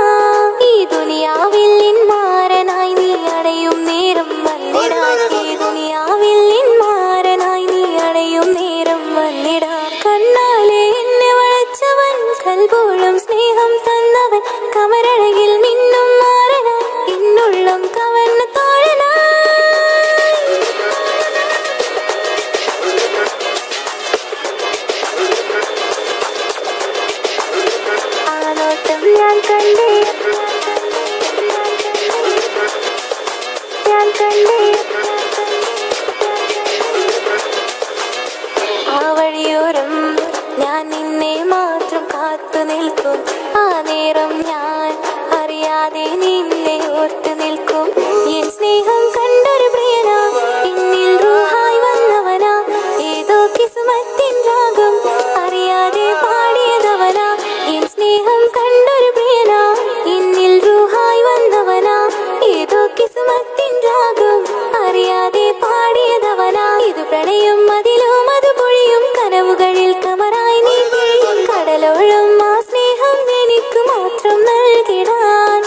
ഈ ദുനിയാവിൽ നിന്മാരനായി നീ അടയും നേരം വന്നിടാൻ, ഈ ദുനിയാവിൽ നിന്മാരനായി നീ അടയും നേരം വന്നിടാൻ. കണ്ണാലെ എന്നെ വളച്ചവൻ, കൽബോളം സ്നേഹം തന്നവൻ, കമരഴകിൽ മിന്നും മാറനാൻ, എന്നുള്ളം കവർന്ന തോഴനായി. ഞാൻ കണ്ടേ, ഞാൻ കണ്ടേ, ആ വഴിയോരം ഞാൻ നിന്നെ മാത്രം കാത്തു നിൽക്കും, ആ നേരം ഞാൻ അറിയാതെ നിന്നെ ഓർത്തു നിൽക്കും. എൻ സ്നേഹം കണ്ടൊരു പ്രിയനാ, എന്നിൽ റൂഹായി വന്നവനാ, ഏതോ കിസ്മത്തിൻ രാഗം അറിയാതെ പാടിയതവനാ. എൻ സ്നേഹം കണ്ടൊരു പ്രിയനാ, എന്നിൽ റൂഹായി വന്നവനാ, ഏതോ കിസ്മത്തിൻ രാഗം അറിയാതെ പാടിയതവനാ. ഇത് പ്രണയം അതിലും അത് പൊഴിയും, കനവുകളിൽ കമറായി നീ പൊഴിയും, കടലോളം ആ സ്നേഹം എനിക്ക് മാത്രം നൽകിടാൻ.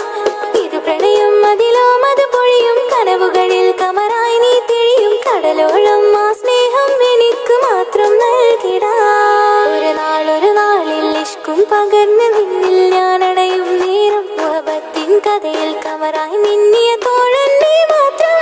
ഇത് പ്രണയം അതിലും അത് പൊഴിയും, കനവുകളിൽ കമറായി നീ തിഴിയും, കടലോളം ആ സ്നേഹം എനിക്ക് മാത്രം നൽകിടാൻ. ഒരു നാളിൽ ഇഷ്കും പകർന്ന് നിന്നിൽ ഞാൻ അടയും നേരം, മുഹബത്തിൻ കഥയിൽ കമറായി മിന്നിയ തോഴൻ നീ മാത്രം.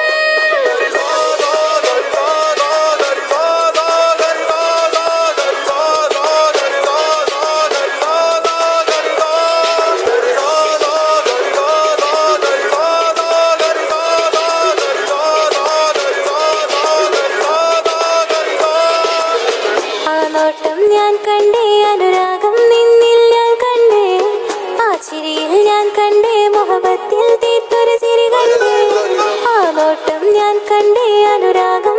നോട്ടം ഞാൻ കണ്ടേ, അനുരാഗം നിന്നിൽ ഞാൻ കണ്ടേ, ആ ചിരിയിൽ ഞാൻ കണ്ടേ, മുഹബത്തിൽ തീർത്തൊരു ചിരി കണ്ടേ. ആ നോട്ടം ഞാൻ കണ്ടേ, അനുരാഗം